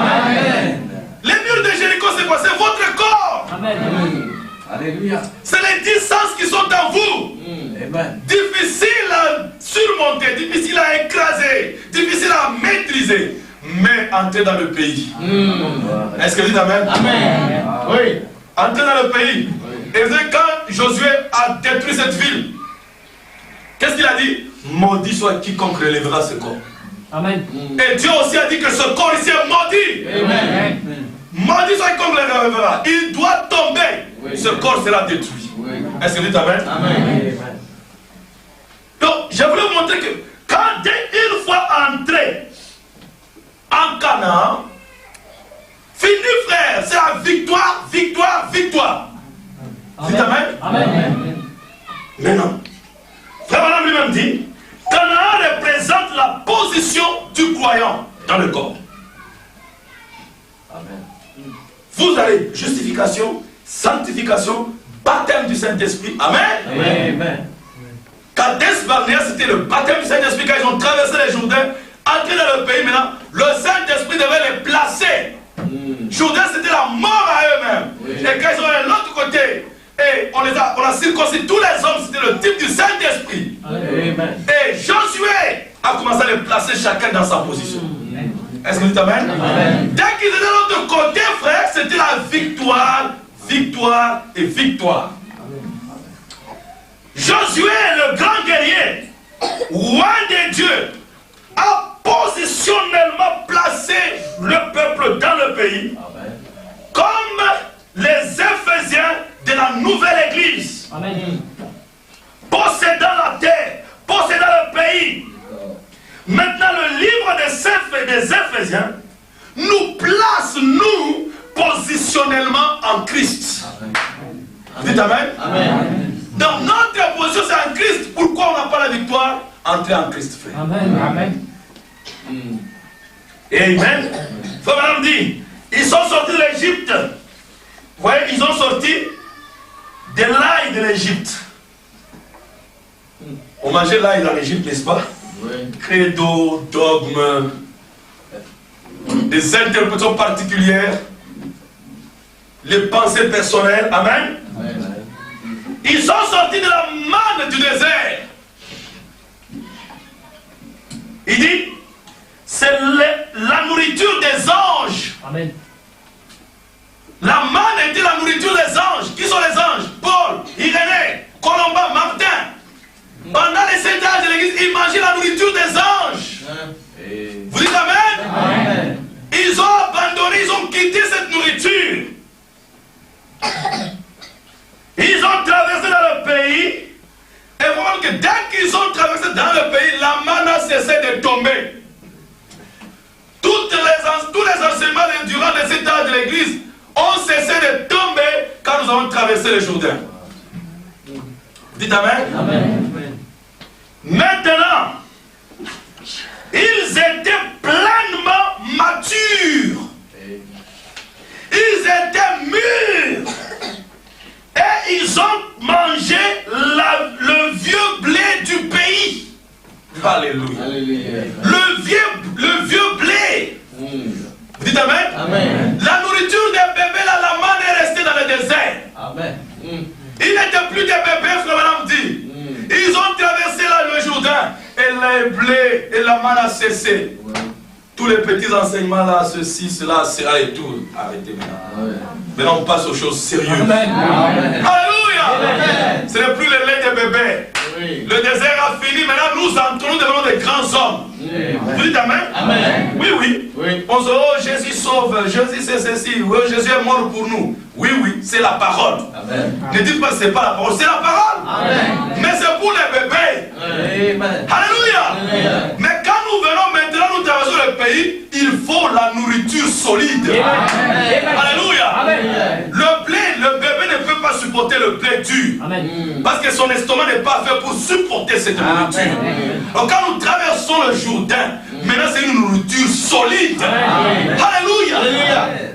Les murs de Jéricho, c'est quoi? C'est votre corps. Alléluia. C'est les 10 sens qui sont en vous. Difficile à surmonter, difficile à écraser, difficile à maîtriser. Mais entrez dans le pays. Est-ce que vous dites amen? Amen. Oui. Entrez dans le pays. Et vous savez, quand Josué a détruit cette ville, qu'est-ce qu'il a dit? Maudit soit quiconque relèvera ce corps. Amen. Et Dieu aussi a dit que ce corps ici est maudit. Amen. Maudit soit quiconque le relèvera. Il doit tomber. Ce corps sera détruit. Est-ce que vous dites amen? Amen. Donc, je voulais vous montrer que quand une fois entré en Canaan, fini frère, c'est la victoire, victoire, victoire. Dites amen? Amen. Maintenant, frère Madame lui-même dit, Canaan représente la position du croyant dans le corps. Amen. Vous avez justification, sanctification, baptême du Saint-Esprit. Amen. Amen. Kadesh Barnea, c'était le baptême du Saint-Esprit quand ils ont traversé les Jourdains, entré dans le pays maintenant, le Saint-Esprit devait les placer. Jourdain, c'était la mort à eux-mêmes. Et quand ils sont allés de l'autre côté, et on a circoncis tous les hommes, c'était le type du Saint-Esprit. Et Josué a commencé à les placer chacun dans sa position. Est-ce que vous dites amen? Dès qu'ils étaient de l'autre côté, frère, c'était la victoire, victoire et victoire. Josué, le grand guerrier, roi de Dieu, a positionnellement placé le peuple dans le pays. Amen. Comme les Éphésiens de la nouvelle église. Amen. Possédant la terre, possédant le pays. Maintenant, le livre des Éphésiens nous place, nous, positionnellement en Christ. Dites amen. Amen. Donc notre position c'est en Christ. Pourquoi on n'a pas la victoire? Entrez en Christ, frère. Amen. Amen. Amen. Frère Madame dit, ils sont sortis de l'Égypte. Vous voyez, ils ont sorti de l'ail de l'Égypte. On mangeait l'ail dans l'Égypte, n'est-ce pas? Oui. Credo, dogme, des interprétations particulières, les pensées personnelles. Amen. Ils sont sortis de la manne du désert. Il dit, c'est la nourriture des anges. Amen. La manne était la nourriture des anges. Qui sont les anges? Paul, Irénée, Colomba, Martin. Pendant les 7 âges de l'église, ils mangeaient la nourriture des anges. Vous dites amen? Amen. Ils ont abandonné, ils ont quitté cette nourriture. Ils ont traversé dans le pays. Et vraiment que dès qu'ils ont traversé dans le pays, la manne a cessé de tomber. Tous les enseignements durant les 7 âges de l'église ont cessé de tomber quand nous avons traversé le Jourdain. Dites amen. Amen. Maintenant, ils étaient pleinement matures. Ils étaient mûrs. Et ils ont mangé le vieux blé du pays. Alléluia. Le vieux blé. Dites amen. Amen. La nourriture des bébés, la manne est restée dans le désert. Amen. Ils n'étaient plus des bébés, frère madame dit. Ils ont traversé le Jourdain. Et le blé et la manne a cessé. Tous les petits enseignements là, ceci, cela, cela et tout. Arrêtez maintenant. Maintenant on passe aux choses sérieuses. Amen. Alléluia. Ce n'est plus le lait des bébés. Le désert a fini. Maintenant nous entrons, nous devenons des grands hommes. Vous dites amen? Amen. Oui, oui. On se dit, oh Jésus sauve, Jésus c'est ceci, oh, Jésus est mort pour nous. Oui, oui, c'est la parole. Amen. Ne dites pas que ce n'est pas la parole, c'est la parole. Amen. Mais c'est pour les bébés. Amen. Alléluia. Mais quand nous venons maintenant, nous traversons le pays, il faut la nourriture solide. Alléluia. Amen. Le bébé ne peut pas supporter le blé dur. Amen. Parce que son estomac n'est pas fait pour supporter cette nourriture. Donc quand nous traversons le Jourdain, maintenant c'est une nourriture solide. Amen. Alléluia.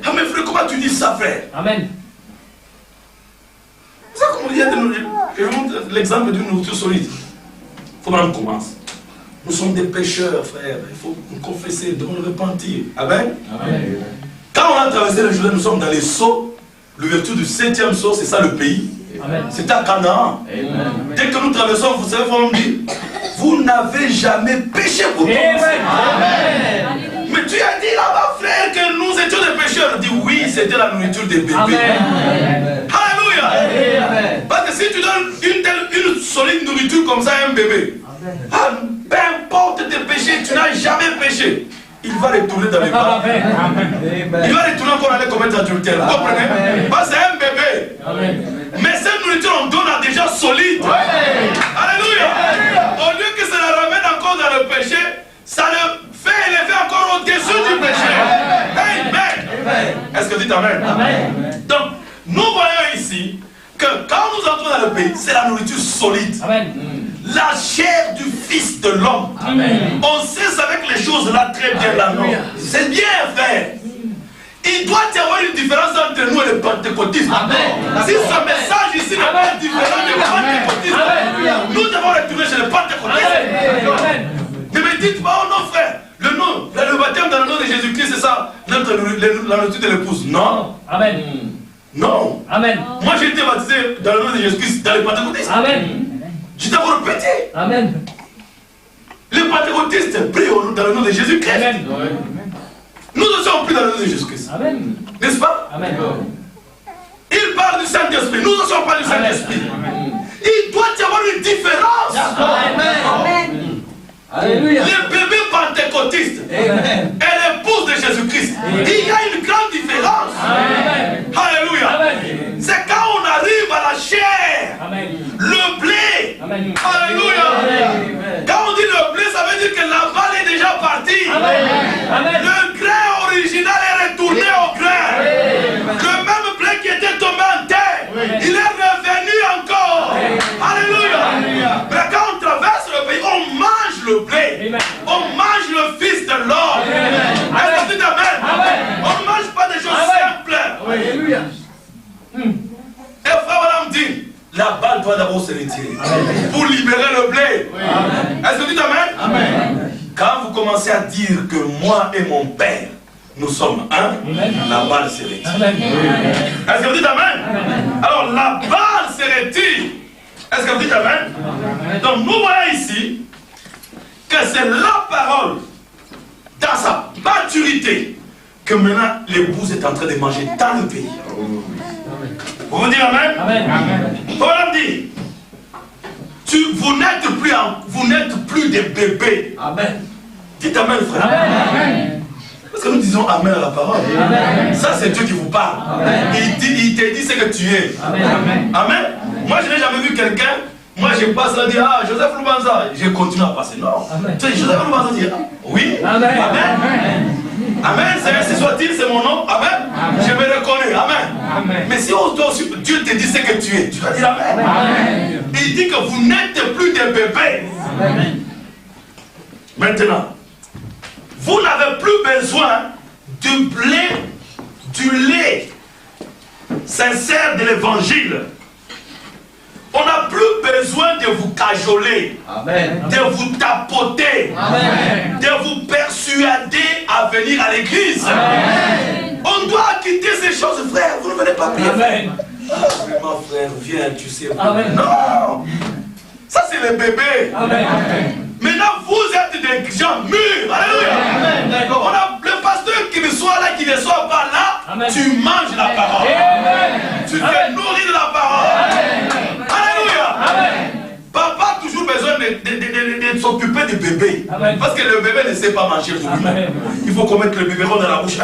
Ah mais frère, comment tu dis ça, frère? Amen. C'est ça qu'on dit. Je vous montre l'exemple d'une nourriture solide. Il faut qu'on commence. Nous sommes des pécheurs, frère. Il faut nous confesser, devons nous repentir. Amen. Amen. Quand on a traversé le Jourdain, nous sommes dans les sceaux. L'ouverture du 7e sceau, c'est ça le pays. Amen. C'est à Canaan. Amen. Dès que nous traversons, vous savez, on dit, vous n'avez jamais péché pour commencer. Amen. Mais tu as dit là-bas, frère, que nous étions des pécheurs. On dit, oui, c'était la nourriture des bébés. Amen. Alléluia. Amen. Parce que si tu donnes une solide nourriture comme ça à un bébé, peu importe tes péchés, tu n'as jamais péché. Il va retourner dans les bras. Il va retourner quand on allait commettre adultère. Vous comprenez? Parce que c'est un bébé. Amen. Mais cette nourriture, on donne à déjà solide. Alléluia. Au lieu que ça le ramène encore dans le péché, ça le fait élever encore au-dessus du péché. Amen. Est-ce que vous dites amen? Amen. Donc, nous voyons ici que quand nous entrons dans le pays, c'est la nourriture solide. Amen. La chair du Fils de l'homme. Amen. On sait avec les choses là très bien là. C'est bien, frère. Il doit y avoir une différence entre nous et les pentecôtistes. Si ce message ici n'est pas différent des pentecôtistes, nous devons retourner chez les pentecôtistes. Ne me dites pas, oh non, frère, le baptême dans le nom de Jésus-Christ, c'est ça, la nourriture de l'épouse. Non. Amen. Non. Amen. Moi, j'ai été baptisé dans le nom de Jésus-Christ dans les pentecôtistes. Amen. Je t'ai répété. Amen. Les pentecôtistes prient dans le nom de Jésus-Christ. Amen. Nous ne sommes plus dans le nom de Jésus-Christ. Amen. N'est-ce pas? Amen. Il parle du Saint-Esprit. Nous ne sommes pas du Saint-Esprit. Il doit y avoir une différence. Amen. Alléluia. Les bébés pentecôtistes et l'épouse de Jésus-Christ, il y a une grande différence. Amen. Alléluia. Amen. C'est quand on arrive à la chair, Amen. le blé. Amen. Alléluia. Amen. Quand on dit le blé, ça veut dire que la balle est déjà partie. Amen. Amen. Le grain original est retourné au grain. Le même blé qui était tombé en terre, il est revenu encore. Alléluia. Mais quand on traverse le pays, on mange le blé. Amen. On mange le Fils de l'homme. Est-ce que tu dis amen? Amen. On ne mange pas des choses simples. Alléluia. Et frère, madame dit, la balle doit d'abord se retirer pour libérer le blé. Est-ce que tu dis amen? Amen. Quand vous commencez à dire que moi et mon père, nous sommes un, la balle se retire. Amen. Est-ce que vous dites amen? Alors la balle dites amen? Donc nous voyons ici que c'est la parole dans sa maturité que maintenant l'épouse est en train de manger dans le pays. Vous vous dites amen? Amen. Voilà dit. Vous n'êtes plus des bébés. Amen. Dites amen, frère. Amen. Parce que nous disons amen à la parole. Amen. Ça, c'est Dieu qui vous parle. Amen. Il te dit ce que tu es. Amen. Amen. Moi, je n'ai jamais vu quelqu'un. Moi, je passe là, dire ah, Joseph Loubanza. Je continue à passer. Non. Amen. Tu sais, Joseph Loubanza dit ah, oui. Amen. Amen. Amen. C'est soit-il, c'est mon nom. Amen. Je me reconnais. Amen. Amen. Mais si Dieu te dit ce que tu es, tu vas dire amen. Amen. Il dit que vous n'êtes plus des bébés. Amen. Maintenant, vous n'avez plus besoin du blé, du lait sincère de l'évangile. On n'a plus besoin de vous cajoler, Amen. de vous tapoter, Amen. de vous persuader à venir à l'église. Amen. On doit quitter ces choses, frère. Vous ne venez pas prier. Amen. Ah, vraiment, frère, viens, tu sais. Amen. Non, ça c'est les bébés. Amen. Maintenant, vous êtes des gens mûrs. Alléluia. Amen. D'accord. On a le pasteur qui ne soit là, qui ne soit pas là. Amen. Tu manges la parole. Amen. Tu te Amen. nourris de la parole. Amen. Alléluia. Amen. Papa a toujours besoin de s'occuper du bébé. Amen. Parce que le bébé ne sait pas manger le Amen. Il faut qu'on mette le biberon dans la bouche.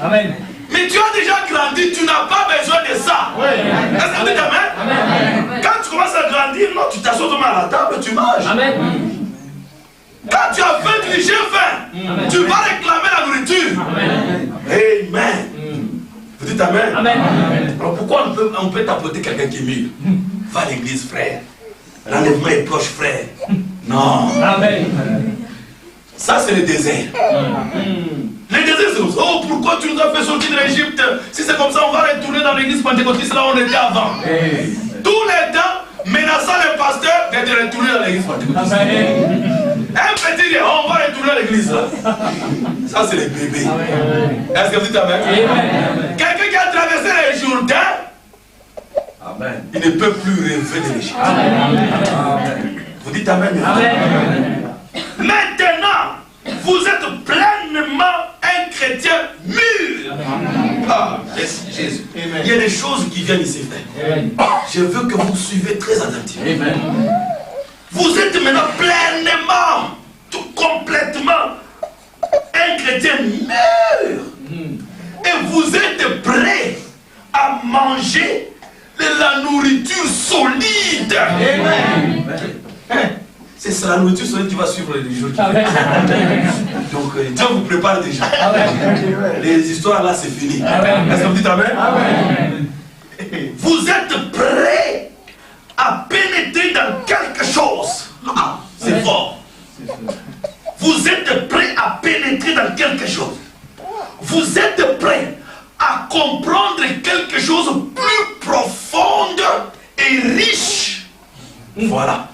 Amen. Mais tu as déjà grandi, tu n'as pas besoin de ça. Oui. Est-ce que tu dis amen? Amen. Quand tu commences à grandir, non, tu t'assois à la table, tu manges. Amen. Quand tu as faim, tu dis j'ai faim. Amen. Tu vas réclamer la nourriture. Amen. Amen. Vous dites amen? Amen. Alors pourquoi on peut tapoter quelqu'un qui est mûr? Va à l'église, frère. L'enlèvement est proche, frère. Non. Amen. Ça, c'est le désert. Le désert, c'est comme ça. Oh, pourquoi tu nous as fait sortir de l'Égypte? Si c'est comme ça, on va retourner dans l'église pentecôtiste là où on était avant. Tous les temps, menaçant les pasteurs d'être retournés dans l'église pentecôtiste. Amen. Un petit dit, on va retourner à l'église là. Ça, c'est les bébés. Est-ce que vous dites amen? Amen. Quelqu'un qui a traversé les Jourdains, Amen. il ne peut plus rêver de l'Égypte. Amen. Vous dites amen? Amen. Maintenant, vous êtes pleinement un chrétien mûr. Ah, Jésus. Il y a des choses qui viennent ici, frère. Je veux que vous suivez très attentivement. Vous êtes maintenant pleinement, tout complètement un chrétien mûr. Et vous êtes prêt à manger de la nourriture solide. C'est ça, la nourriture solide qui va suivre les jours. Donc Dieu vous prépare déjà. Les histoires là, c'est fini. Est-ce que vous dites amen? Vous êtes prêt à pénétrer dans quelque chose. Ah, c'est fort. Vous êtes prêt à pénétrer dans quelque chose. Vous êtes prêt à comprendre quelque chose plus profonde et riche. Voilà.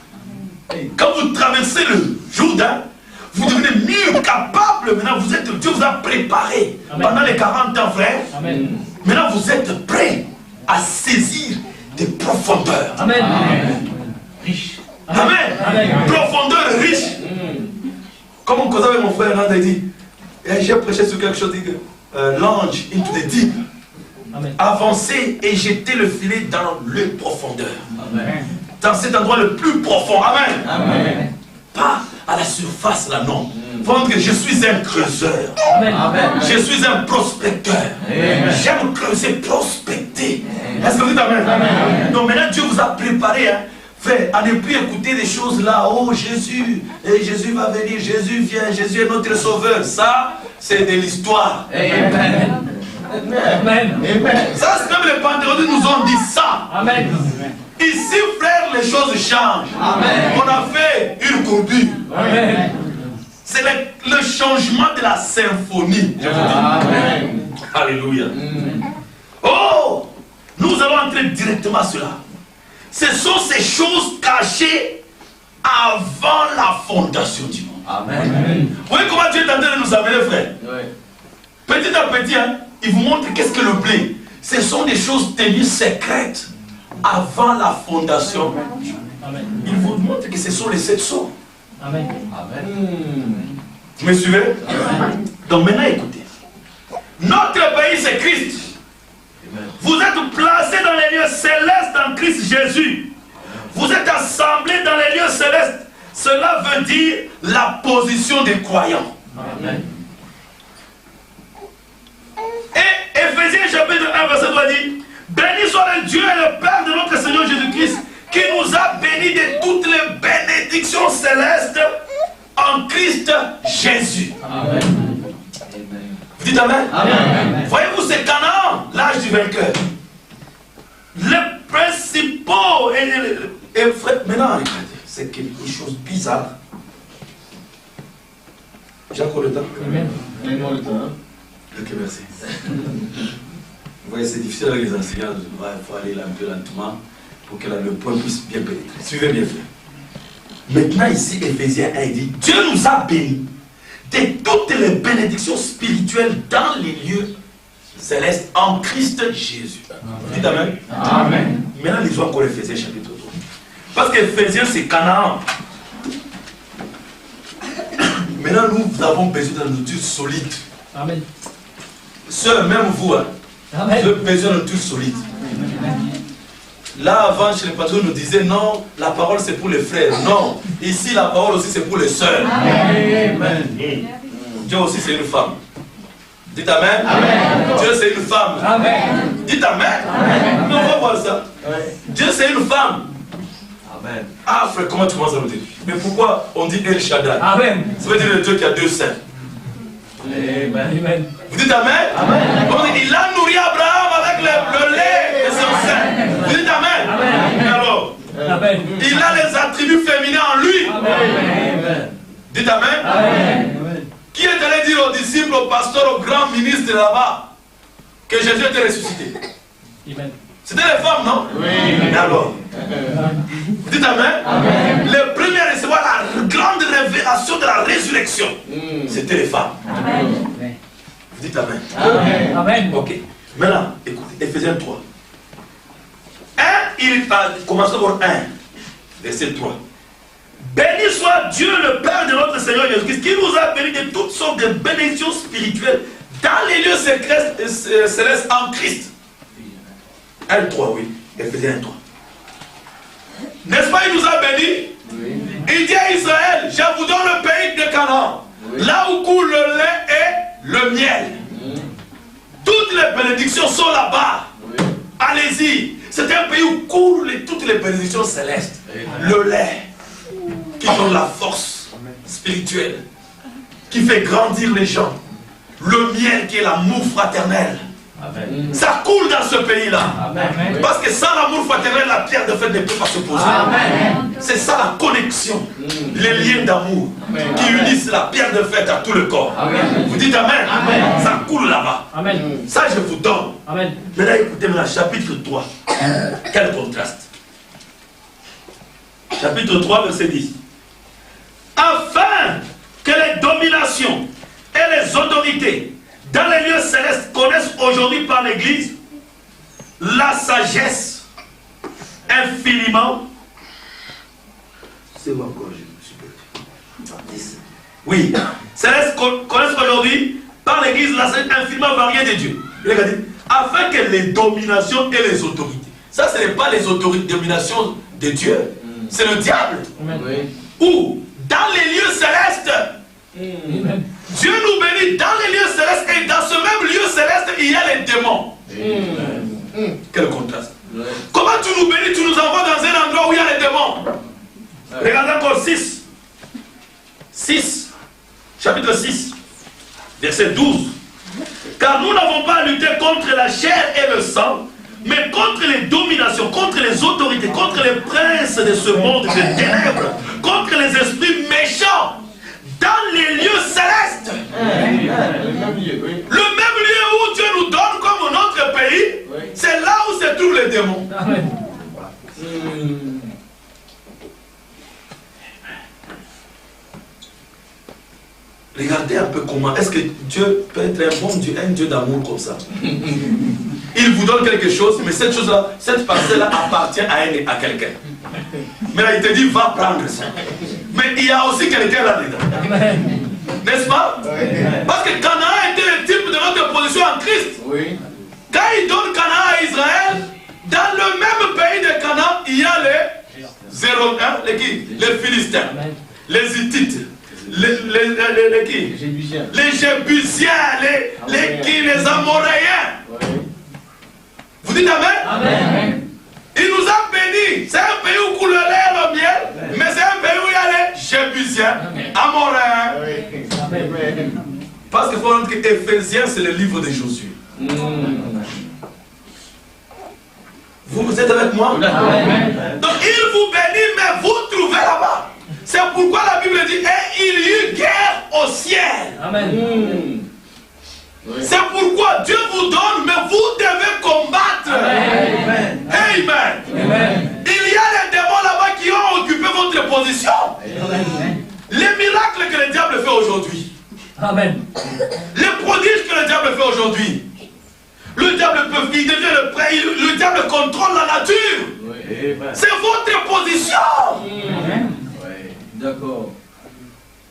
Quand vous traversez le Jourdain, vous devenez mieux capable. Maintenant, Dieu vous a préparé. Amen. Pendant les 40 ans, frère. Amen. Maintenant, vous êtes prêt à saisir des profondeurs. Amen. Riche. Amen. Amen. Profondeur riche. Comme on causait avec mon frère, il a dit, j'ai prêché sur quelque chose, l'ange into the deep. Avancer et jeter le filet dans les profondeurs. Amen. Dans cet endroit le plus profond. Amen. Amen. Pas à la surface là, non. Faut dire que je suis un creuseur. Amen. Je suis un prospecteur. J'aime creuser, prospecter. Est-ce que vous dites amen? Amen. Donc maintenant Dieu vous a préparé, hein, frère, à ne plus écouter des choses là. Oh Jésus, et Jésus va venir, Jésus vient, Jésus est notre sauveur. Ça, c'est de l'histoire. Amen. Amen. Ça, c'est même les pentecôtistes nous ont dit ça. Amen. Ici, frère, les choses changent. Amen. On a fait une courbure. C'est le changement de la symphonie. Je vous dis. Amen. Alléluia. Oh, nous allons entrer directement à cela. Ce sont ces choses cachées avant la fondation du monde. Amen. Vous voyez comment Dieu est en train de nous amener, frère? Oui. Petit à petit, hein, il vous montre qu'est-ce que le blé. Ce sont des choses tenues secrètes avant la fondation. Amen. Il vous montre que ce sont les 7 sceaux. Amen. Vous me suivez? Donc maintenant écoutez. Notre pays c'est Christ. Vous êtes placés dans les lieux célestes en Christ Jésus. Vous êtes assemblés dans les lieux célestes. Cela veut dire la position des croyants. Amen. Et Éphésiens chapitre 1 verset 3 dit: béni soit le Dieu et le Père de notre Seigneur Jésus-Christ, qui nous a bénis de toutes les bénédictions célestes en Christ Jésus. Amen. Vous dites Amen? Amen. Voyez-vous, c'est Canaan, l'âge du vainqueur. Les principaux maintenant regardez, c'est quelque chose de bizarre. J'ai encore le temps? Amen. Ok, merci. Vous voyez, c'est difficile avec les enseignants, il faut aller un peu lentement pour que le point puisse bien pénétrer. Suivez bien, frère. Maintenant, ici, Éphésiens 1 dit: Dieu nous a bénis de toutes les bénédictions spirituelles dans les lieux célestes en Christ Jésus. Dites Amen. Amen. Maintenant, lisons encore Éphésiens chapitre 3. Parce qu'Éphésiens, c'est Canaan. Maintenant, nous avons besoin d'une nourriture solide. Amen. Sœurs, même vous, hein, vous avez Amen. besoin d'une nourriture solide. Là, avant, chez les patrons, nous disaient non, la parole c'est pour les frères. Non, ici, la parole aussi c'est pour les sœurs. Amen. Dieu aussi c'est une femme. Dites Amen. Amen. Dieu c'est une femme. Amen. Dites Amen. Amen. Mais on va voir ça. Dieu c'est une femme. Amen. Ah frère, comment tu commences à me dire? Mais pourquoi on dit El Shaddai? Amen. Ça veut dire le Dieu qui a 2 seins. Amen. Vous dites Amen. On dit, il a nourri Abraham avec le lait de son sein. Vous dites Amen. Amen. Alors, Amen. il a les attributs féminins en lui. Amen. Dites Amen. Amen. Qui est allé dire aux disciples, aux pasteurs, aux grands ministres là-bas que Jésus était ressuscité? Amen. C'était les femmes, non? Oui. Mais alors, vous dites Amen. Amen. Les premiers à recevoir la grande révélation de la résurrection, c'était les femmes. Amen. Vous dites Amen. Amen. Amen. Ok. Maintenant, écoutez, Éphésiens 3. Il commence par 1, verset 3. Béni soit Dieu, le Père de notre Seigneur Jésus-Christ, qui nous a bénis de toutes sortes de bénédictions spirituelles dans les lieux célestes en Christ. 1, 3, oui. Éphésiens 1, 3. N'est-ce pas, il nous a bénis? Il dit à Israël: je vous donne le pays de Canaan, là où coule le lait et le miel. Toutes les bénédictions sont là-bas. Allez-y. C'est un pays où coulent toutes les bénédictions célestes. Le lait qui donne la force spirituelle, qui fait grandir les gens. Le miel qui est l'amour fraternel. Amen. Ça coule dans ce pays-là. Amen. Parce que sans l'amour fraternel, la pierre de fait ne peut pas se poser. Amen. C'est ça la connexion, les liens d'amour qui unissent la pierre de fait à tout le corps. Amen. Vous dites Amen. Amen. Ça coule là-bas. Amen. Ça, je vous donne. Amen. Maintenant, écoutez, maintenant, chapitre 3. Quel contraste. Chapitre 3, verset 10. Afin que les dominations et les autorités dans les lieux célestes connaissent aujourd'hui par l'Église la sagesse infiniment. C'est où encore, je me suis perdu. Oui, célestes connaissent aujourd'hui par l'Église la sagesse infiniment variée de Dieu. Il a dit, afin que les dominations et les autorités. Ça, ce n'est pas les dominations de Dieu, c'est le diable. Amen. Ou dans les lieux célestes. Amen. Dieu nous bénit dans les lieux célestes et dans ce même lieu céleste, il y a les démons. Quel contraste. Comment tu nous bénis, tu nous envoies dans un endroit où il y a les démons. Regardez encore 6. 6. Chapitre 6. Verset 12. Car nous n'avons pas à lutter contre la chair et le sang, mais contre les dominations, contre les autorités, contre les princes de ce monde de ténèbres, contre les esprits méchants dans les lieux célestes. Le même lieu où Dieu nous donne comme notre pays, c'est là où se trouvent les démons. Amen. Regardez un peu comment? Est-ce que Dieu peut être un bon Dieu, un Dieu d'amour comme ça? Il vous donne quelque chose, mais cette chose-là, cette parcelle-là appartient à quelqu'un. Mais là, il te dit, va prendre ça. Mais il y a aussi quelqu'un là-dedans. N'est-ce pas? Parce que Canaan était le type de notre position en Christ. Quand il donne Canaan à Israël, dans le même pays de Canaan, il y a les 01, les Philistins, les Hittites, les qui? Les Jébusiens, les Amoréens. Vous dites Amen? Amen. Il nous a bénis. C'est un pays où coule le lait et le miel, mais c'est un pays où il y a les Jébusiens, Amoréens. Parce qu'il faut dire que Éphésiens, c'est le livre de Josué. Vous êtes avec moi? Amen. Donc il vous bénit, mais vous trouvez là-bas. C'est pourquoi la Bible dit, et il y eut guerre au ciel. Amen. C'est pourquoi Dieu vous donne, mais vous devez combattre. Amen. Amen. Amen. Il y a les démons là-bas qui ont occupé votre position. Amen. Les miracles que le diable fait aujourd'hui. Amen. Les prodiges que le diable fait aujourd'hui. Le diable peut, le diable contrôle la nature. Oui. C'est votre position. Amen. Oui. D'accord.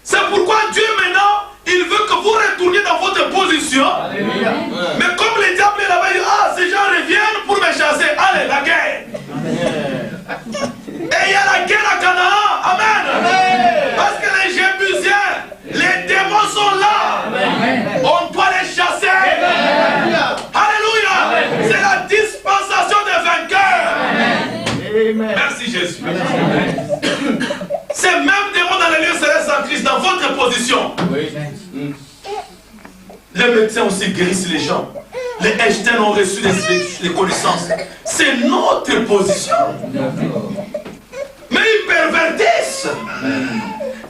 C'est pourquoi Dieu maintenant, il veut que vous retourniez dans votre position. Alléluia. Mais comme le diable est là-bas, il dit, ah, ces gens reviennent pour me chasser. Allez, la guerre. Amen. Et il y a la guerre à Canaan. Amen. Amen. Parce que les Jébusiens, les démons sont là. Amen. On doit les chasser. Amen. Alléluia. C'est la dispensation des vainqueurs. Amen. Merci Jésus. Amen. Ces mêmes démons dans les lieux célestes en Christ, dans votre position. Oui. Les médecins aussi guérissent les gens. Les Einstein ont reçu les connaissances. C'est notre position. Mais ils pervertissent.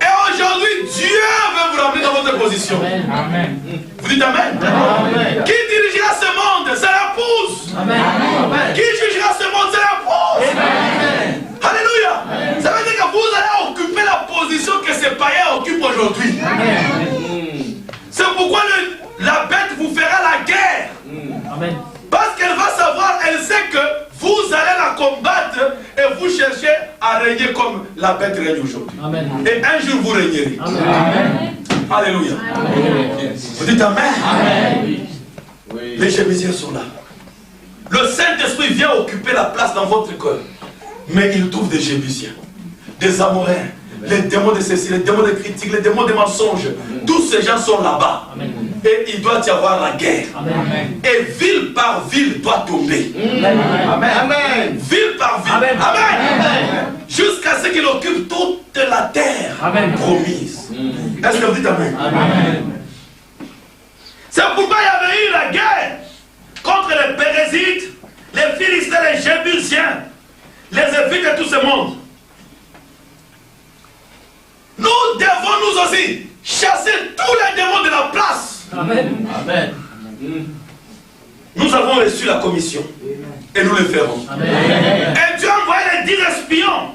Et aujourd'hui, Dieu veut vous ramener dans votre position. Amen. Vous dites Amen. Amen. Qui dirigera ce monde? C'est l'épouse. Qui jugera ce monde? C'est l'épouse. Alléluia. Amen. Ça veut dire que vous allez occuper la position que ces païens occupent aujourd'hui. C'est pourquoi la bête vous fera la guerre. Amen. Parce qu'elle va savoir, elle sait que vous allez la combattre et vous cherchez à régner comme la bête règne aujourd'hui. Et un jour vous régnerez. Amen. Alléluia. Amen. Vous dites Amen. Amen. Oui. Les Jébusiens sont là. Le Saint-Esprit vient occuper la place dans votre cœur. Mais il trouve des Jébusiens, des Amoréens, les démons de ceci, les démons de critiques, les démons de mensonges. Tous ces gens sont là-bas. Et il doit y avoir la guerre. Amen. Et ville par ville doit tomber. Amen. Amen. Ville par ville. Amen. Amen. Jusqu'à ce qu'il occupe toute la terre. Amen. Promise. Est-ce que vous dites Amen? Amen. C'est pourquoi il y avait eu la guerre contre les Pérésites, les Philistins, les Jébusiens, les Éphites et tout ce monde. Nous devons nous aussi chasser tous les démons de la place. Amen. Amen. Nous avons reçu la commission. Et nous le ferons. Amen. Et Dieu a envoyé les 10 espions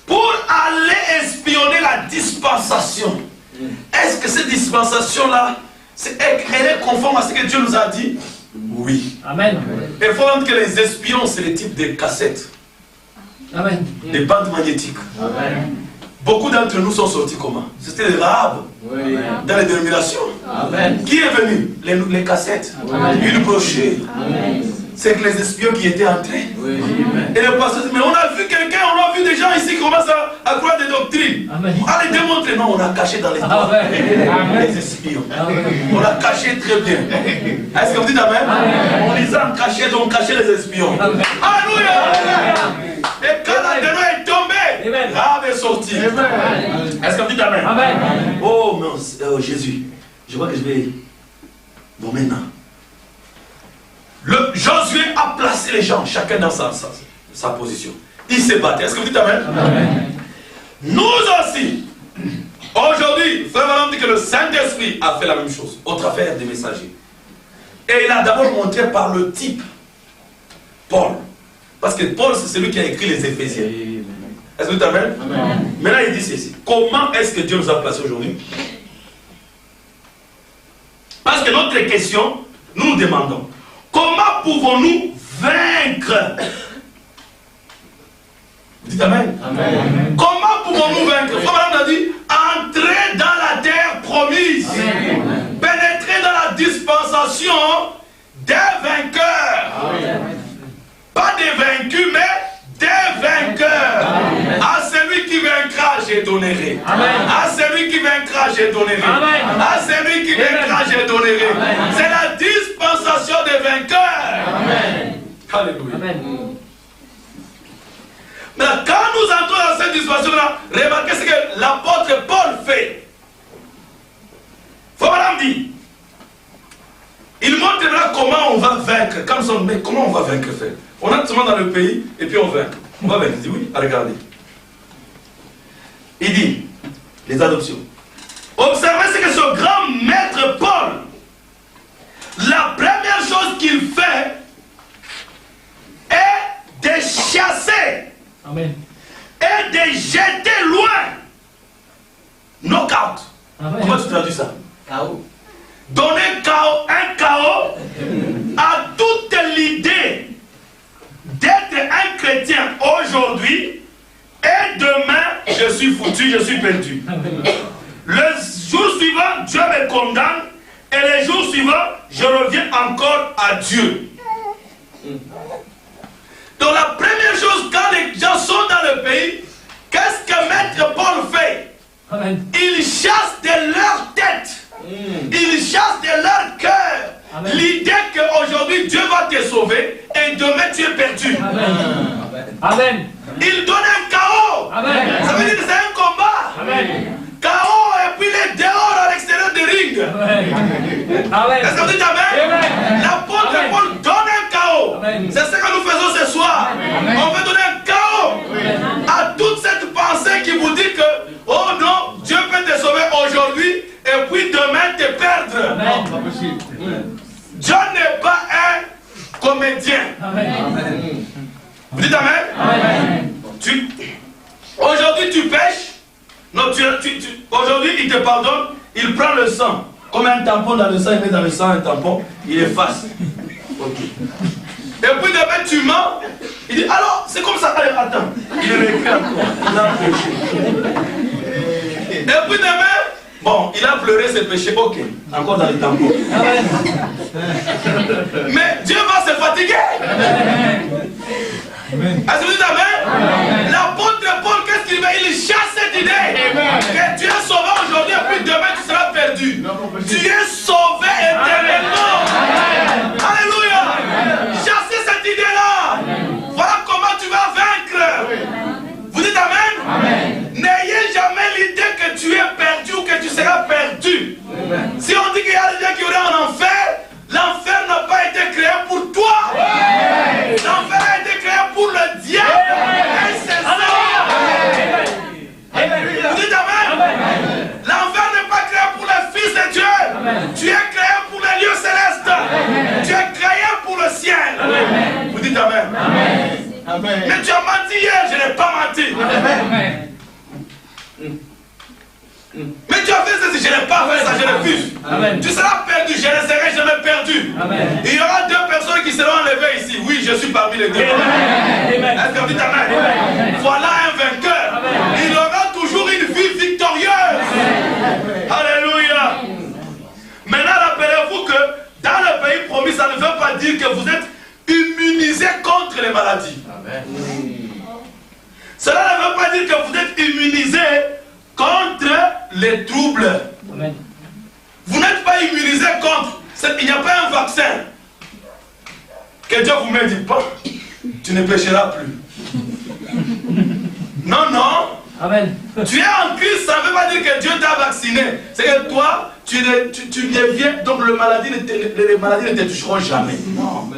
pour aller espionner la dispensation. Est-ce que cette dispensation-là, elle est conforme à ce que Dieu nous a dit? Oui. Amen. Il faut voir que les espions, c'est le type de cassettes. Amen. Des bandes magnétiques. Amen. Beaucoup d'entre nous sont sortis comment? C'était les Rahab. Oui. Dans les dénominations. Amen. Qui est venu? Les cassettes. Amen. Une brochure. C'est que les espions qui étaient entrés. Oui. Et le pasteur dit, mais on a vu quelqu'un, on a vu des gens ici qui commencent à croire des doctrines. Amen. Allez démontrer. Non, on a caché dans les toits. Les espions. Amen. On a caché très bien. Est-ce que vous dites Amen? Amen. On les a cachés, donc caché les espions. Amen. Alléluia. Et quand la démon est tombée, Rahab est sorti. Est-ce que vous dites Amen? Amen. Oh, mais, Jésus, je vois que je vais... Bon, maintenant. Josué a placé les gens, chacun dans sa position. Il s'est battu. Est-ce que vous dites Amen? Amen. Nous aussi, aujourd'hui, frère Valente dit que le Saint-Esprit a fait la même chose au travers des messagers. Et il a d'abord montré par le type Paul. Parce que Paul, c'est celui qui a écrit les Éphésiens. Est-ce que vous dites Amen? Amen. Maintenant, il dit ceci. Comment est-ce que Dieu nous a placés aujourd'hui? que notre question, nous nous demandons, comment pouvons-nous vaincre? Dites Amen. Amen. Comment pouvons-nous vaincre? Frère Madame a dit, entrer dans la terre promise. Amen. Pénétrer dans la dispensation des vainqueurs. Amen. Pas des vaincus, mais des vainqueurs. Amen. À celui qui vaincra, je donnerai. Amen. À celui qui vaincra, je donnerai. Amen. À celui qui vaincra, je donnerai. Amen. C'est la dispensation des vainqueurs. Amen. Alléluia. Amen. Maintenant, quand nous entrons dans cette dispensation-là, remarquez ce que l'apôtre Paul fait. Faut madame dit, il montre maintenant comment on va vaincre. Quand nous sommes, mais comment on va vaincre, frère? On entre seulement dans le pays et puis on vainc. On va vaincre. Il dit oui, regardez. Il dit, les adoptions. Observez ce que ce grand maître Paul, la première chose qu'il fait est de chasser. Amen. Et de jeter loin. Knockout. Amen. Comment tu traduis ça? Chaos. Donner un chaos à toute l'idée d'être un chrétien aujourd'hui et demain je suis foutu, je suis perdu. Amen. Le jour suivant, Dieu me condamne et le jour suivant, je reviens encore à Dieu. Donc la première chose, quand les gens sont dans le pays, qu'est-ce que Maître Paul fait? Amen. Il chasse de leur tête, il chasse de leur cœur Amen. l'idée qu'aujourd'hui Dieu va te sauver et demain tu es perdu. Amen. Amen. Il donne un chaos. Amen. Ça veut dire que c'est un combat. Amen. Chaos et puis les dehors à l'extérieur du ring. Amen. Amen. Est-ce que vous dites Amen? Amen. L'apôtre Amen. Paul donne un chaos. Amen. C'est ce que nous faisons ce soir. Amen. On veut donner un chaos à toute cette pensée qui vous dit que, oh non, Dieu peut te sauver aujourd'hui et puis demain te perdre. Amen. Non. Dieu n'est pas un comédien. Amen. Vous dites Amen? Amen. Aujourd'hui tu pêches. Non, aujourd'hui il te pardonne. Il prend le sang. Comme un tampon dans le sang, il met dans le sang un tampon. Il efface. Ok. Et puis demain tu mens. Il dit alors c'est comme ça. Allez, attends. Il réécrit encore. Il a péché. Et puis demain, bon, il a pleuré ses péchés. Ok. Encore dans le tampon. Amen. Mais Dieu va se fatiguer. Est-ce que vous dites Amen? L'apôtre Paul, qu'est-ce qu'il fait? Il chasse cette idée que tu es sauvé aujourd'hui et puis demain tu seras perdu. Tu es sauvé éternellement. Alléluia. Chassez cette idée-là. Voilà comment tu vas vaincre. Vous dites Amen? N'ayez jamais l'idée que tu es perdu ou que tu seras perdu. Si on dit qu'il y a des gens qui auraient en enfer, l'enfer n'a pas été créé pour toi. L'enfer a été créé pour le diable et ses hommes. Vous dites Amen? L'enfer n'est pas créé pour les fils de Dieu. Tu es créé pour les lieux célestes. Tu es créé pour le ciel. Vous dites Amen? Mais tu as menti hier, je n'ai pas menti. Amen. Mais tu as fait ceci, je n'ai pas fait ça, je refuse. Amen. Tu seras perdu, je ne serai jamais perdu. Amen. Il y aura deux personnes qui seront enlevées ici. Oui, je suis parmi les deux. Amen. Est-ce que vous dites Amen? Voilà un vainqueur. Il aura toujours une vie victorieuse. Alléluia. Maintenant, rappelez-vous que dans le pays promis, ça ne veut pas dire que vous êtes immunisé contre les maladies. Cela ne veut pas dire que vous êtes immunisé contre les troubles. Amen. Vous n'êtes pas immunisé contre. Il n'y a pas un vaccin. Que Dieu vous ne dit pas. Tu ne pécheras plus. Non, non. Amen. Tu es en Christ, ça ne veut pas dire que Dieu t'a vacciné. C'est que toi, tu deviens. Donc les maladies ne te toucheront jamais. Non.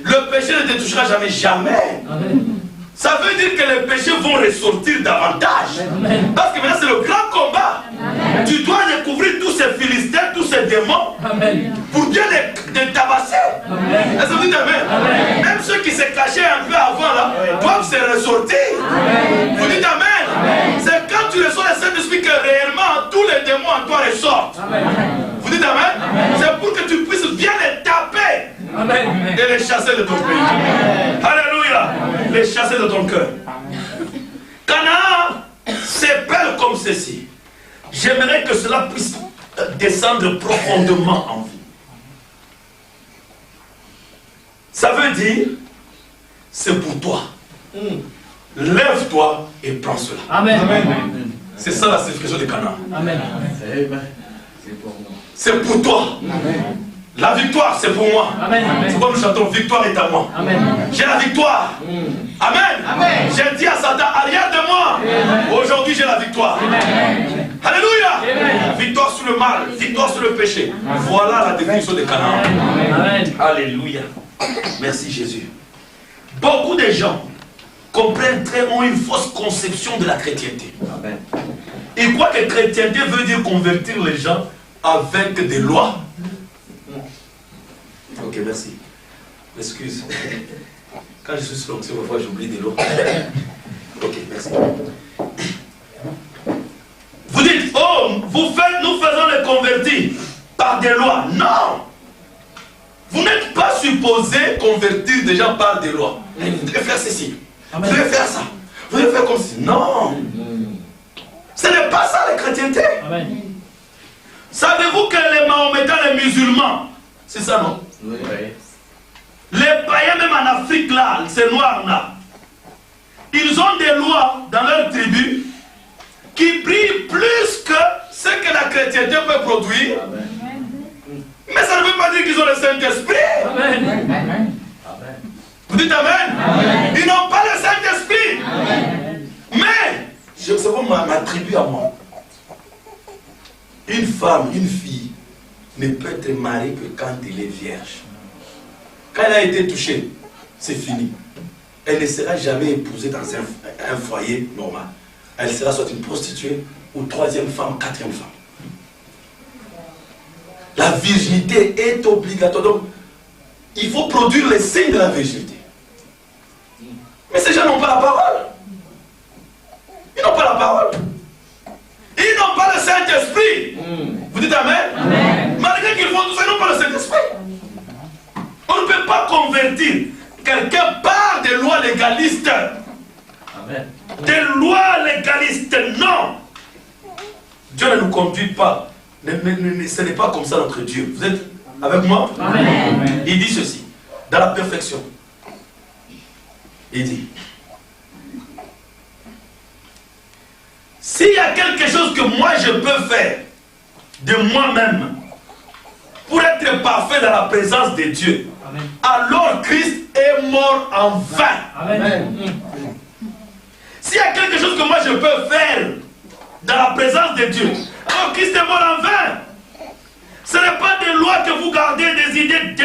Le péché ne te touchera jamais. Jamais. Amen. Ça veut dire que les péchés vont ressortir davantage. Amen. Parce que maintenant c'est le grand combat. Amen. Tu dois découvrir tous ces Philistins, tous ces démons, Amen. pour bien les tabasser. Amen. Est-ce que vous dites Amen? Amen. Même ceux qui se cachaient un peu avant là, doivent se ressortir. Amen. Vous dites Amen? C'est quand tu reçois le Saint-Esprit que réellement tous les démons en toi ressortent. Amen. Vous dites Amen? C'est pour que tu Amen. et les chasser de ton pays. Alléluia. Les chasser de ton cœur. Canaan s'épelle comme ceci. J'aimerais que cela puisse descendre profondément en vous. Ça veut dire, c'est pour toi. Lève-toi et prends cela. Amen. C'est ça la signification de Canaan. Amen. C'est pour toi. Amen. La victoire, c'est pour moi. Amen. C'est pourquoi nous chantons, victoire est à moi. Amen. J'ai la victoire. Amen. Amen. J'ai dit à Satan, arrière de moi. Aujourd'hui, j'ai la victoire. Amen. Alléluia. Amen. Victoire sur le mal, victoire sur le péché. Voilà la définition de Canaan. Amen. Alléluia. Merci Jésus. Beaucoup de gens comprennent ont une fausse conception de la chrétienté. Amen. Ils croient que chrétienté veut dire convertir les gens avec des lois. Ok, merci. Excuse. Quand je suis sur l'onction, parfois j'oublie des lois. Ok, merci. Vous dites, oh, nous faisons les convertis par des lois. Non! Vous n'êtes pas supposé convertir des gens par des lois. Vous devez faire ceci. Vous devez faire ça. Vous devez faire comme ça. Non! Ce n'est pas ça la chrétienté. Amen. Savez-vous que les Mahométans, les musulmans, c'est ça non? Oui. Les païens, même en Afrique là, ces noirs là, ils ont des lois dans leur tribu qui brillent plus que ce que la chrétienté peut produire. Amen. Mais ça ne veut pas dire qu'ils ont le Saint-Esprit. Amen. Amen. Vous dites Amen? Amen. Ils n'ont pas le Saint-Esprit. Amen. Mais, c'est comme ma tribu à moi. Une femme, une fille, ne peut être mariée que quand elle est vierge. Quand elle a été touchée, c'est fini. Elle ne sera jamais épousée dans un foyer normal. Elle sera soit une prostituée ou troisième femme, quatrième femme. La virginité est obligatoire. Donc, il faut produire les signes de la virginité. Mais ces gens n'ont pas la parole. Ils n'ont pas la parole. Ils n'ont pas le Saint-Esprit. Vous dites Amen? Amen. Malgré qu'ils font tout ça, ils n'ont pas le Saint-Esprit. On ne peut pas convertir quelqu'un par des lois légalistes. Amen. Des lois légalistes, non. Dieu ne nous conduit pas. Ce n'est pas comme ça notre Dieu. Vous êtes avec moi? Amen. Il dit ceci, dans la perfection. Il dit, s'il y a quelque chose que moi je peux faire de moi-même pour être parfait dans la présence de Dieu, Amen. alors Christ est mort en vain. Amen. S'il y a quelque chose que moi je peux faire dans la présence de Dieu, alors Christ est mort en vain. Ce n'est pas des lois que vous gardez, des idées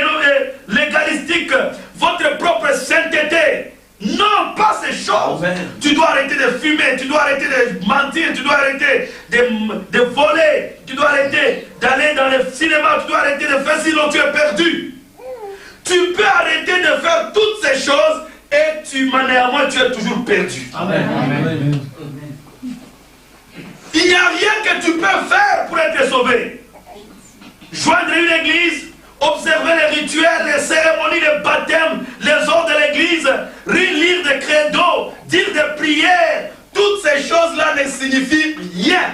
légalistiques, votre propre sainteté. Non, pas ces choses. Amen. Tu dois arrêter de fumer, tu dois arrêter de mentir, tu dois arrêter de voler, tu dois arrêter d'aller dans le cinéma, tu dois arrêter de faire sinon tu es perdu. Tu peux arrêter de faire toutes ces choses et néanmoins tu es toujours perdu. Amen. Amen. Il n'y a rien que tu peux faire pour être sauvé. Joindre une église, observer les rituels, les cérémonies, les baptêmes, les ordres de l'église, lire des credos, dire des prières, toutes ces choses-là ne signifient rien.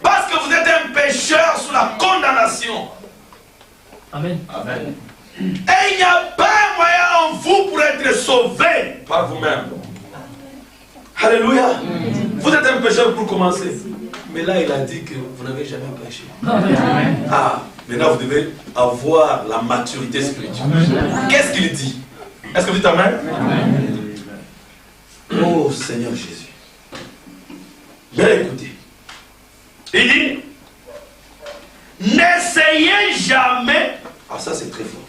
Parce que vous êtes un pécheur sous la condamnation. Amen. Amen. Et il n'y a pas un moyen en vous pour être sauvé par vous-même. Alléluia. Vous êtes un pécheur pour commencer. Mais là, il a dit que vous n'avez jamais péché. Amen. Ah, maintenant vous devez avoir la maturité spirituelle. Qu'est-ce qu'il dit? Est-ce que vous dites Amen? Oh Seigneur Jésus. Bien écoutez. Il dit, n'essayez jamais. Ah, ça c'est très fort.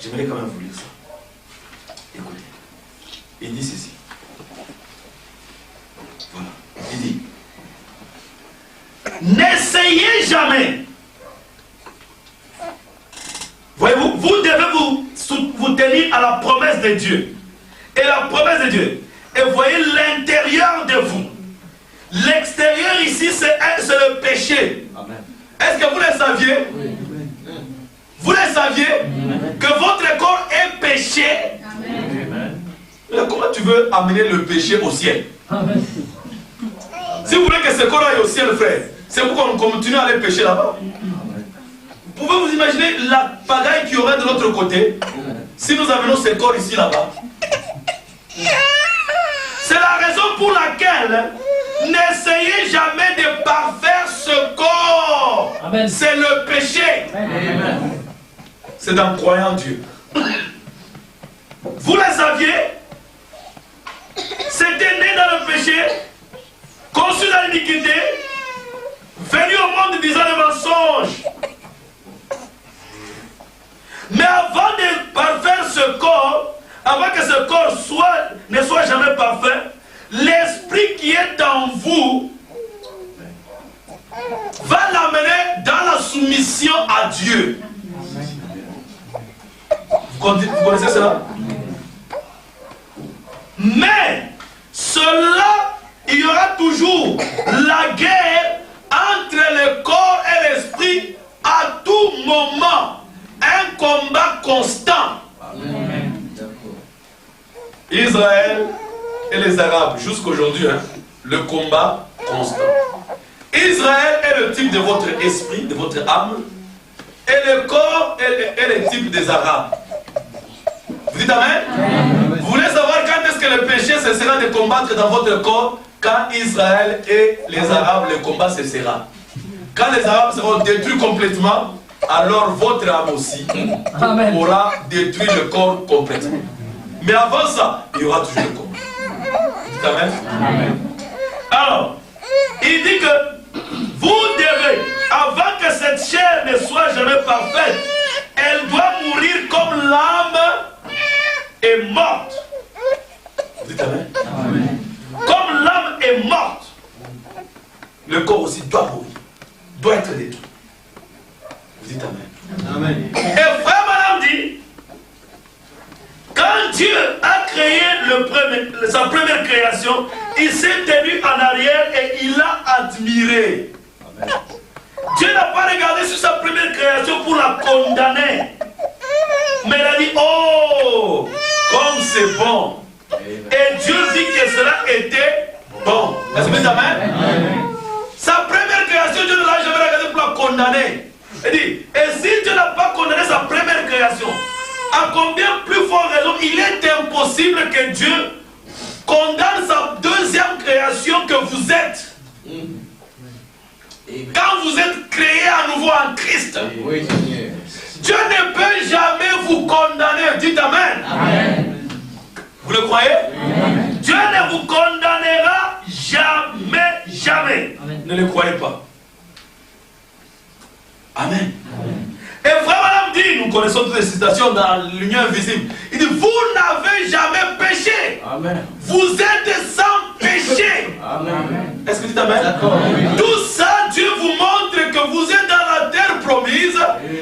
J'aimerais quand même vous lire ça. Écoutez. Il dit ceci. Voilà. Il dit, n'essayez jamais. Voyez-vous, vous devez vous tenir à la promesse de Dieu. Et la promesse de Dieu. Et voyez l'intérieur de vous. L'extérieur ici, c'est le péché. Amen. Est-ce que vous le saviez? Vous le saviez que votre corps est péché. Comment tu veux amener le péché au ciel? Si vous voulez que ce corps aille au ciel, frère, c'est pour qu'on continue à aller pécher là-bas. Vous pouvez vous imaginer la pagaille qu'il y aurait de l'autre côté si nous amenons ce corps ici là-bas. C'est la raison pour laquelle n'essayez jamais de parfaire ce corps. C'est le péché. C'est en croyant en Dieu. Vous le saviez? C'était né dans le péché, conçu dans l'iniquité, venu au monde disant le mensonge. Mais avant de parfaire ce corps, avant que ce corps ne soit jamais parfait, l'esprit qui est en vous va l'amener dans la soumission à Dieu. Vous connaissez cela? Mais cela, il y aura toujours la guerre entre le corps et l'esprit à tout moment. Un combat constant. Israël et les Arabes, jusqu'aujourd'hui, le combat constant. Israël est le type de votre esprit, de votre âme, et le corps est le type des Arabes. Vous dites Amen? Vous voulez savoir quand est-ce que le péché cessera de combattre dans votre corps? Quand Israël et les Arabes, le combat cessera. Quand les Arabes seront détruits complètement, alors votre âme aussi aura détruit le corps complètement. Mais avant ça, il y aura toujours le combat. Dites Amen? Amen. Alors, il dit que vous devez, avant que cette chair ne soit jamais parfaite, elle doit mourir comme l'âme est morte. Vous dites Amen? Amen. Comme l'âme est morte, le corps aussi doit mourir, doit être détruit. Vous dites Amen. Amen. Et frère Madame dit, quand Dieu a créé sa première création, il s'est tenu en arrière et il l'a admiré. Amen. Dieu n'a pas regardé sur sa première création pour la condamner. Mais il a dit, oh, comme c'est bon. Et Dieu dit que cela était bon. Est-ce que vous dites Amen? Sa première création, Dieu ne l'a jamais regardé pour la condamner. Il dit, et si Dieu n'a pas condamné sa première création, à combien plus fort raison il est impossible que Dieu condamne sa deuxième création que vous êtes. Quand vous êtes créé à nouveau en Christ, Dieu ne peut jamais vous condamner. Dites Amen. Amen. Vous le croyez? Amen. Dieu ne vous condamnera jamais, jamais. Amen. Ne le croyez pas. Amen. Amen. Et frère Madame dit, nous connaissons toutes les citations dans l'union invisible. Il dit, vous n'avez jamais péché. Amen. Vous êtes sans péché. Amen. Est-ce que vous dites Amen? Tout ça, Dieu vous montre que vous êtes dans la terre promise.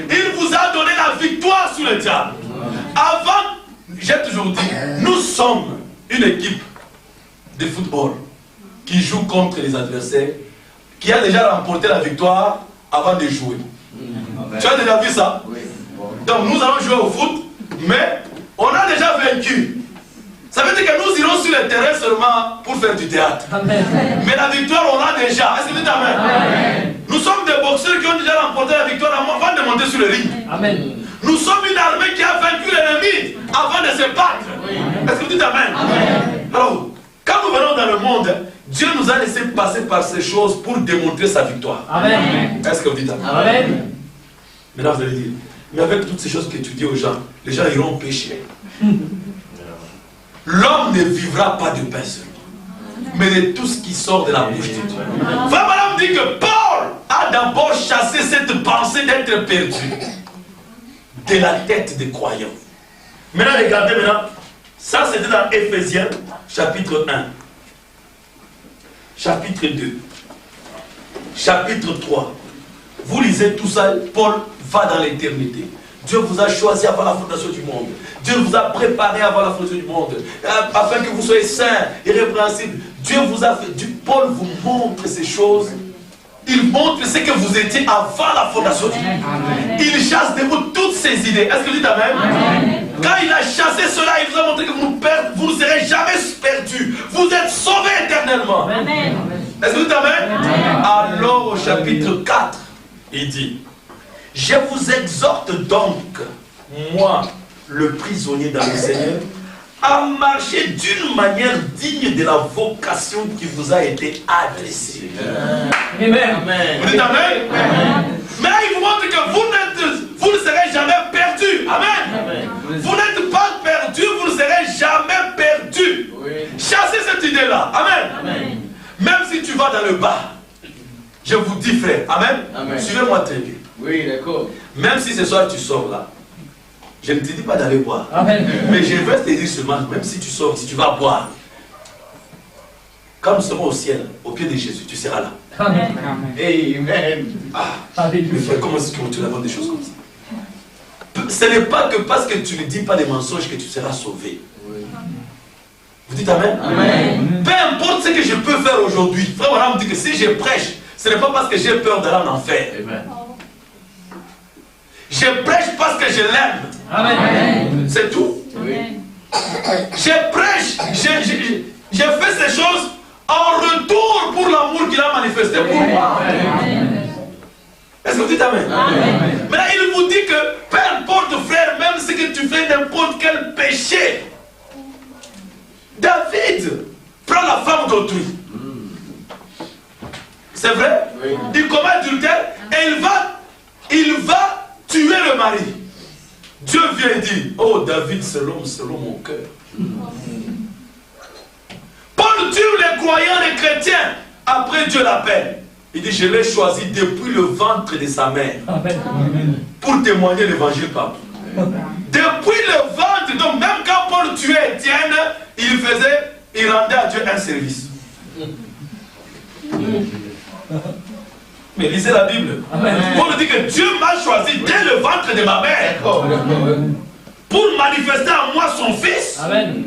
Il vous a donné la victoire sur le diable. Avant, j'ai toujours dit, nous sommes une équipe de football qui joue contre les adversaires, qui a déjà remporté la victoire avant de jouer. Tu as déjà vu ça? Oui. Donc nous allons jouer au foot, mais on a déjà vaincu. Ça veut dire que nous irons sur le terrain seulement pour faire du théâtre. Amen. Mais la victoire, on l'a déjà. Est-ce que vous dites Amen? Amen. Nous sommes des boxeurs qui ont déjà remporté la victoire avant de monter sur le ring. Amen. Nous sommes une armée qui a vaincu l'ennemi avant de se battre. Oui. Est-ce que vous dites Amen? Amen. Alors, quand nous venons dans le monde, Dieu nous a laissé passer par ces choses pour démontrer sa victoire. Amen. Est-ce que vous dites Amen? Amen. Maintenant vous allez dire, mais avec toutes ces choses que tu dis aux gens, les gens iront pécher. L'homme ne vivra pas de pain seulement, mais de tout ce qui sort de la bouche de Dieu. Frère Madame dit que Paul a d'abord chassé cette pensée d'être perdu de la tête des croyants. Maintenant regardez maintenant, ça c'était dans Éphésiens chapitre 1, chapitre 2, chapitre 3. Vous lisez tout ça, Paul va dans l'éternité. Dieu vous a choisi avant la fondation du monde. Dieu vous a préparé avant la fondation du monde. Afin que vous soyez saints, irrépréhensibles. Dieu vous a fait. Paul vous montre ces choses il montre ce que vous étiez avant la fondation du monde. Il chasse de vous toutes ces idées. Est-ce que vous dites amen? Quand il a chassé cela, il vous a montré que vous ne serez jamais perdus. Vous êtes sauvés éternellement. Est-ce que vous dites amen? Alors au chapitre 4, il dit, je vous exhorte donc, moi, le prisonnier dans le Seigneur, à marcher d'une manière digne de la vocation qui vous a été adressée. Amen. Vous dites amen? Mais là, il vous montre que vous ne serez jamais perdus. Amen. Vous n'êtes pas perdus, vous ne serez jamais perdus. Chassez cette idée-là. Amen. Même si tu vas dans le bas, je vous dis frère, amen. Suivez-moi très bien. Oui, d'accord. Même si ce soir tu sors là, je ne te dis pas d'aller boire. Amen. Mais je vais te dire seulement, même si tu sors, si tu vas boire, quand nous serons au ciel, au pied de Jésus, tu seras là. Amen. Amen. Mais frère, comment est-ce que tu racontes des choses comme ça? Ce n'est pas que parce que tu ne dis pas des mensonges que tu seras sauvé. Vous dites amen? Amen. Peu importe ce que je peux faire aujourd'hui. Frère Branham me dit que si je prêche, ce n'est pas parce que j'ai peur d'aller en enfer. Amen. Je prêche parce que je l'aime. Amen. C'est tout. Je prêche, je fais ces choses en retour pour l'amour qu'il a manifesté pour moi. Est-ce que vous dites amen? Maintenant, il vous dit que peu importe frère, même si que tu fais n'importe quel péché, David prend la femme d'autrui. C'est vrai? Il commet adultère et il va tuer le mari. Dieu vient et dit, oh David, c'est l'homme selon mon cœur. Paul tue les croyants, les chrétiens. Après Dieu l'appelle. Il dit, je l'ai choisi depuis le ventre de sa mère. Pour témoigner l'évangile partout. Depuis le ventre, donc même quand Paul tuait Étienne, il rendait à Dieu un service. Mais lisez la Bible. Paul dit que Dieu m'a choisi dès le ventre de ma mère pour manifester en moi son fils. Amen.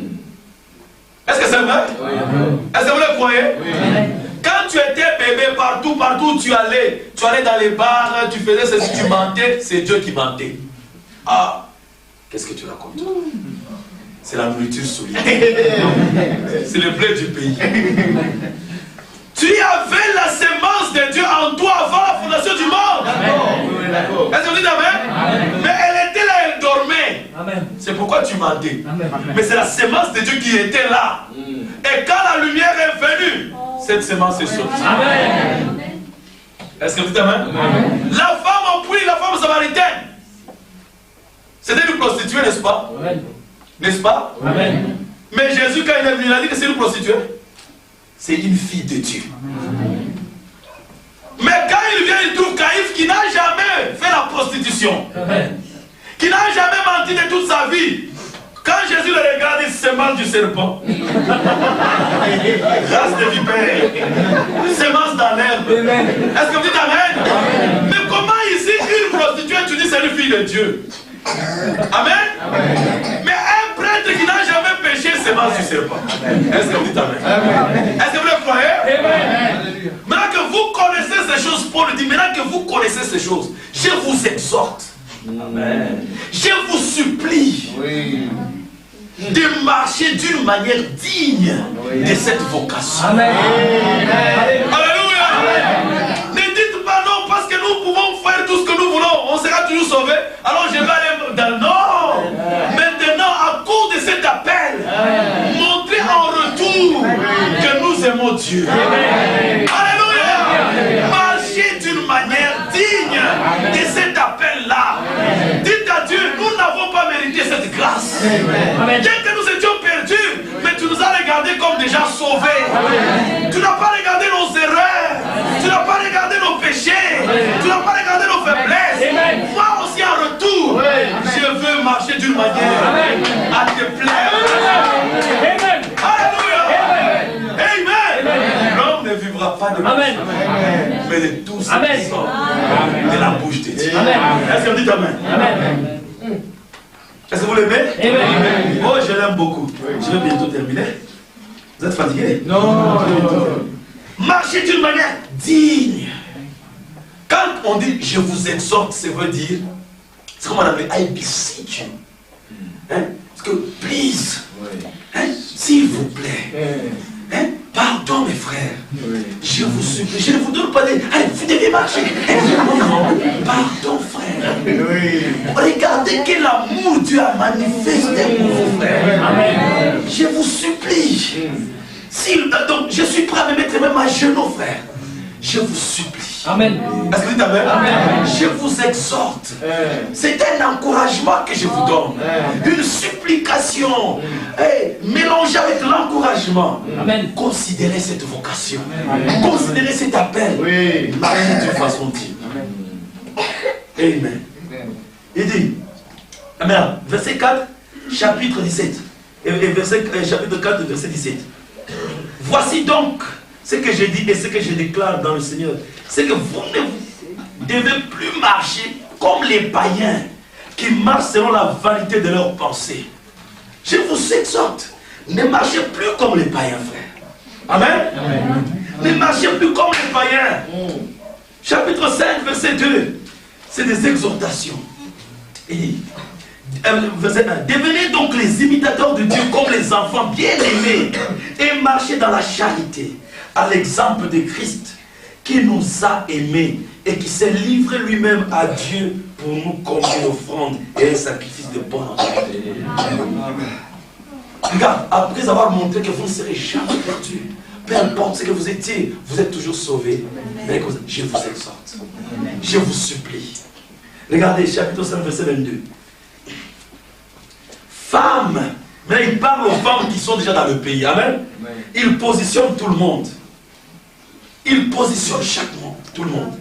Est-ce que c'est vrai? Est-ce que vous le croyez? Quand tu étais bébé, partout où tu allais dans les bars, tu faisais ceci, tu mentais, c'est Dieu qui mentait. Ah, qu'est-ce que tu racontes? C'est la nourriture solide. C'est le blé du pays. Tu avais la semence de Dieu en toi avant la fondation du monde. Est-ce que vous dites amen? Mais elle était là, elle dormait. C'est pourquoi tu mentais. Mais c'est la semence de Dieu qui était là. Et quand la lumière est venue, cette semence est sortie. Est-ce que vous dites amen? La femme en puits, la femme samaritaine, c'était une prostituée, n'est-ce pas? N'est-ce pas? Mais Jésus, quand il est venu, il a dit que c'est une prostituée. C'est une fille de Dieu. Mais quand il vient, il trouve Caïphe qui n'a jamais fait la prostitution. Qui n'a jamais menti de toute sa vie. Quand Jésus le regarde, il semence du serpent. Race de vipère. Semence dans l'herbe. Est-ce que vous dites amen? Mais comment ici, une prostituée, tu dis c'est une fille de Dieu? Amen? Mais un prêtre qui n'a jamais péché, semence du serpent. Est-ce que vous dites amen? Est-ce que vous le croyez? Maintenant que vous connaissez ces choses, Paul dit, maintenant que vous connaissez ces choses, je vous exhorte. Amen. Je vous supplie de marcher d'une manière digne de cette vocation. Amen. Alléluia. Ne dites pas non parce que nous pouvons faire tout ce que nous voulons. On sera toujours sauvés. Alors je vais aller dans... Non. Maintenant, à cause de cet appel, montrez en retour que nous aimons Dieu. Alléluia. Marchez d'une manière digne de cet appel-là. Dites à Dieu, nous n'avons pas mérité cette grâce. Dès que nous étions perdus, mais tu nous as regardés comme déjà sauvés. Tu n'as pas regardé nos erreurs. Tu n'as pas regardé nos péchés. Tu n'as pas regardé nos faiblesses. Moi aussi en retour, je veux marcher d'une manière à te plaire. Alléluia. Amen. L'homme ne vivra pas de Amen. mais de tout ce qui sort de la bouche de Dieu. Est-ce que vous dites amen? Est-ce que vous l'aimez? Oh, je l'aime beaucoup. Je vais bientôt terminer. Vous êtes fatigué? Non. Marchez d'une manière digne on dit je vous exhorte, ça veut dire, c'est comme on appelle I beseech you. Hein? Parce que, please, hein? S'il vous plaît, hein? Pardon mes frères, je vous supplie, je ne vous donne pas des... Allez, vous devez marcher. Non, pardon frère. Regardez quel amour Dieu a manifesté pour vos frères. Amen. Je vous supplie. Donc, je suis prêt à me mettre même à genoux, frère. Je vous supplie. Amen. Est-ce que vous dites amen? Amen. Je vous exhorte. C'est un encouragement que je vous donne. Une supplication. Mélangée avec l'encouragement. Considérez cette vocation. Considérez cet appel. Marchez d'une façon digne. Amen. Il dit, amen. Verset 4, chapitre 17. Chapitre 4, verset 17. Voici donc ce que je dis et ce que je déclare dans le Seigneur. C'est que vous ne devez plus marcher comme les païens qui marchent selon la vanité de leurs pensées. Je vous exhorte, ne marchez plus comme les païens, frère. Amen. Amen. Ne marchez plus comme les païens. Chapitre 5, verset 2. C'est des exhortations. Il dit, verset 1. Devenez donc les imitateurs de Dieu comme les enfants bien-aimés et marchez dans la charité, à l'exemple de Christ qui nous a aimés et qui s'est livré lui-même à Dieu pour nous comme une offrande et un sacrifice de bonne volonté. Regarde, après avoir montré que vous ne serez jamais perdus, peu importe ce que vous étiez, vous êtes toujours sauvés. Mais je vous exhorte, je vous supplie. Regardez, chapitre 5, verset 22. Femmes, mais il parle aux femmes qui sont déjà dans le pays. Amen. Il positionne tout le monde. Il positionne tout le monde.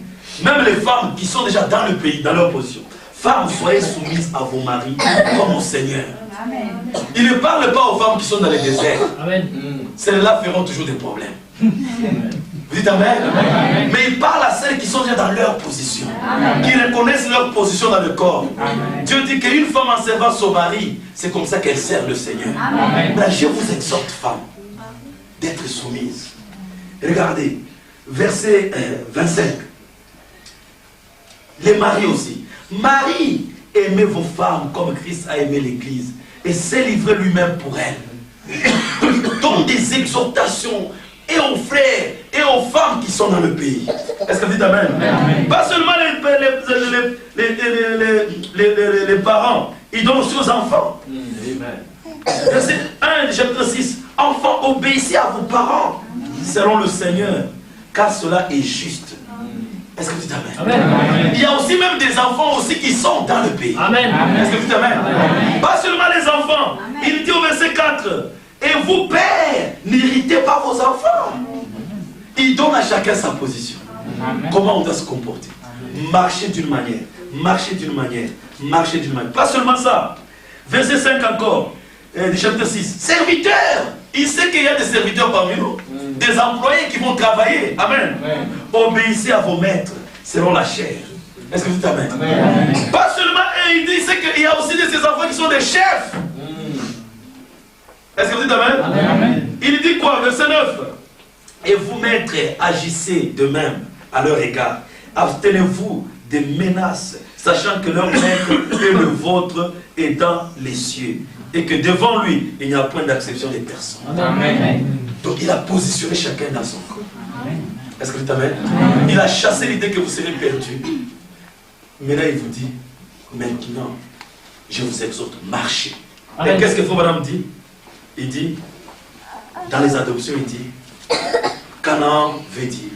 Même les femmes qui sont déjà dans le pays, dans leur position. Femmes, soyez soumises à vos maris comme au Seigneur. Amen. Il ne parle pas aux femmes qui sont dans les déserts. Celles-là feront toujours des problèmes. Vous dites amen? Amen. Mais il parle à celles qui sont déjà dans leur position. Amen. Qui reconnaissent leur position dans le corps. Amen. Dieu dit qu'une femme en servant son mari, c'est comme ça qu'elle sert le Seigneur. Là, je vous exhorte, femmes, d'être soumises. Regardez, verset 25. Les maris aussi. Marie, aimez vos femmes comme Christ a aimé l'Église et s'est livré lui-même pour elle. Donc des exhortations et aux frères et aux femmes qui sont dans le pays. Est-ce que vous dites amen? Amen. Pas seulement les parents, ils donnent aussi aux enfants. Verset 1 du chapitre 6. Enfants, obéissez à vos parents selon le Seigneur, car cela est juste. Est-ce que vous dites amen? Amen? Il y a aussi même des enfants aussi qui sont dans le pays. Amen. Est-ce que vous dites amen? Amen. Pas seulement les enfants. Amen. Il dit au verset 4. Et vous, pères, n'irritez pas vos enfants. Il donne à chacun sa position. Amen. Comment on doit se comporter. Marcher d'une manière. Marcher d'une manière. Marcher d'une manière. Pas seulement ça. Verset 5 encore. Du chapitre 6. Serviteurs. Il sait qu'il y a des serviteurs parmi nous. Des employés qui vont travailler. Amen. Amen. Obéissez à vos maîtres selon la chair. Est-ce que vous dites amen? Amen. Pas seulement, il dit qu'il y a aussi de ces enfants qui sont des chefs. Est-ce que vous dites amen? Amen. Il dit quoi? Verset 9. Et vous, maîtres, agissez de même à leur égard. Abstenez-vous des menaces, sachant que leur maître et le vôtre est dans les cieux. Et que devant lui, il n'y a point d'acception des personnes. Amen. Donc il a positionné chacun dans son corps. Est-ce que vous dites amen? Amen. Il a chassé l'idée que vous serez perdus. Mais là il vous dit, maintenant, je vous exhorte, marchez. Amen. Et qu'est-ce que Frère Branham dit? Il dit, dans les adoptions, il dit, Canaan veut dire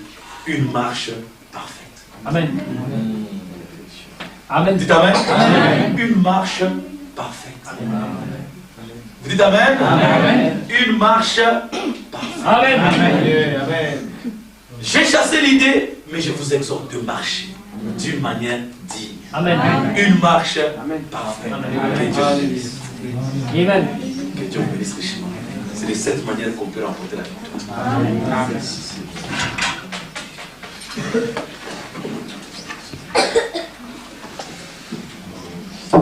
une marche parfaite. Amen. Amen. Dites amen. Amen. Une marche parfaite. Amen. Vous dites amen? Amen. Une marche parfaite. Amen. Amen. Amen. J'ai chassé l'idée, mais je vous exhorte de marcher d'une manière digne. Amen. Une marche parfaite. Amen. Que Dieu vous bénisse. Amen. Que Dieu vous bénisse richement. C'est de cette manière qu'on peut remporter la victoire. Amen. Amen.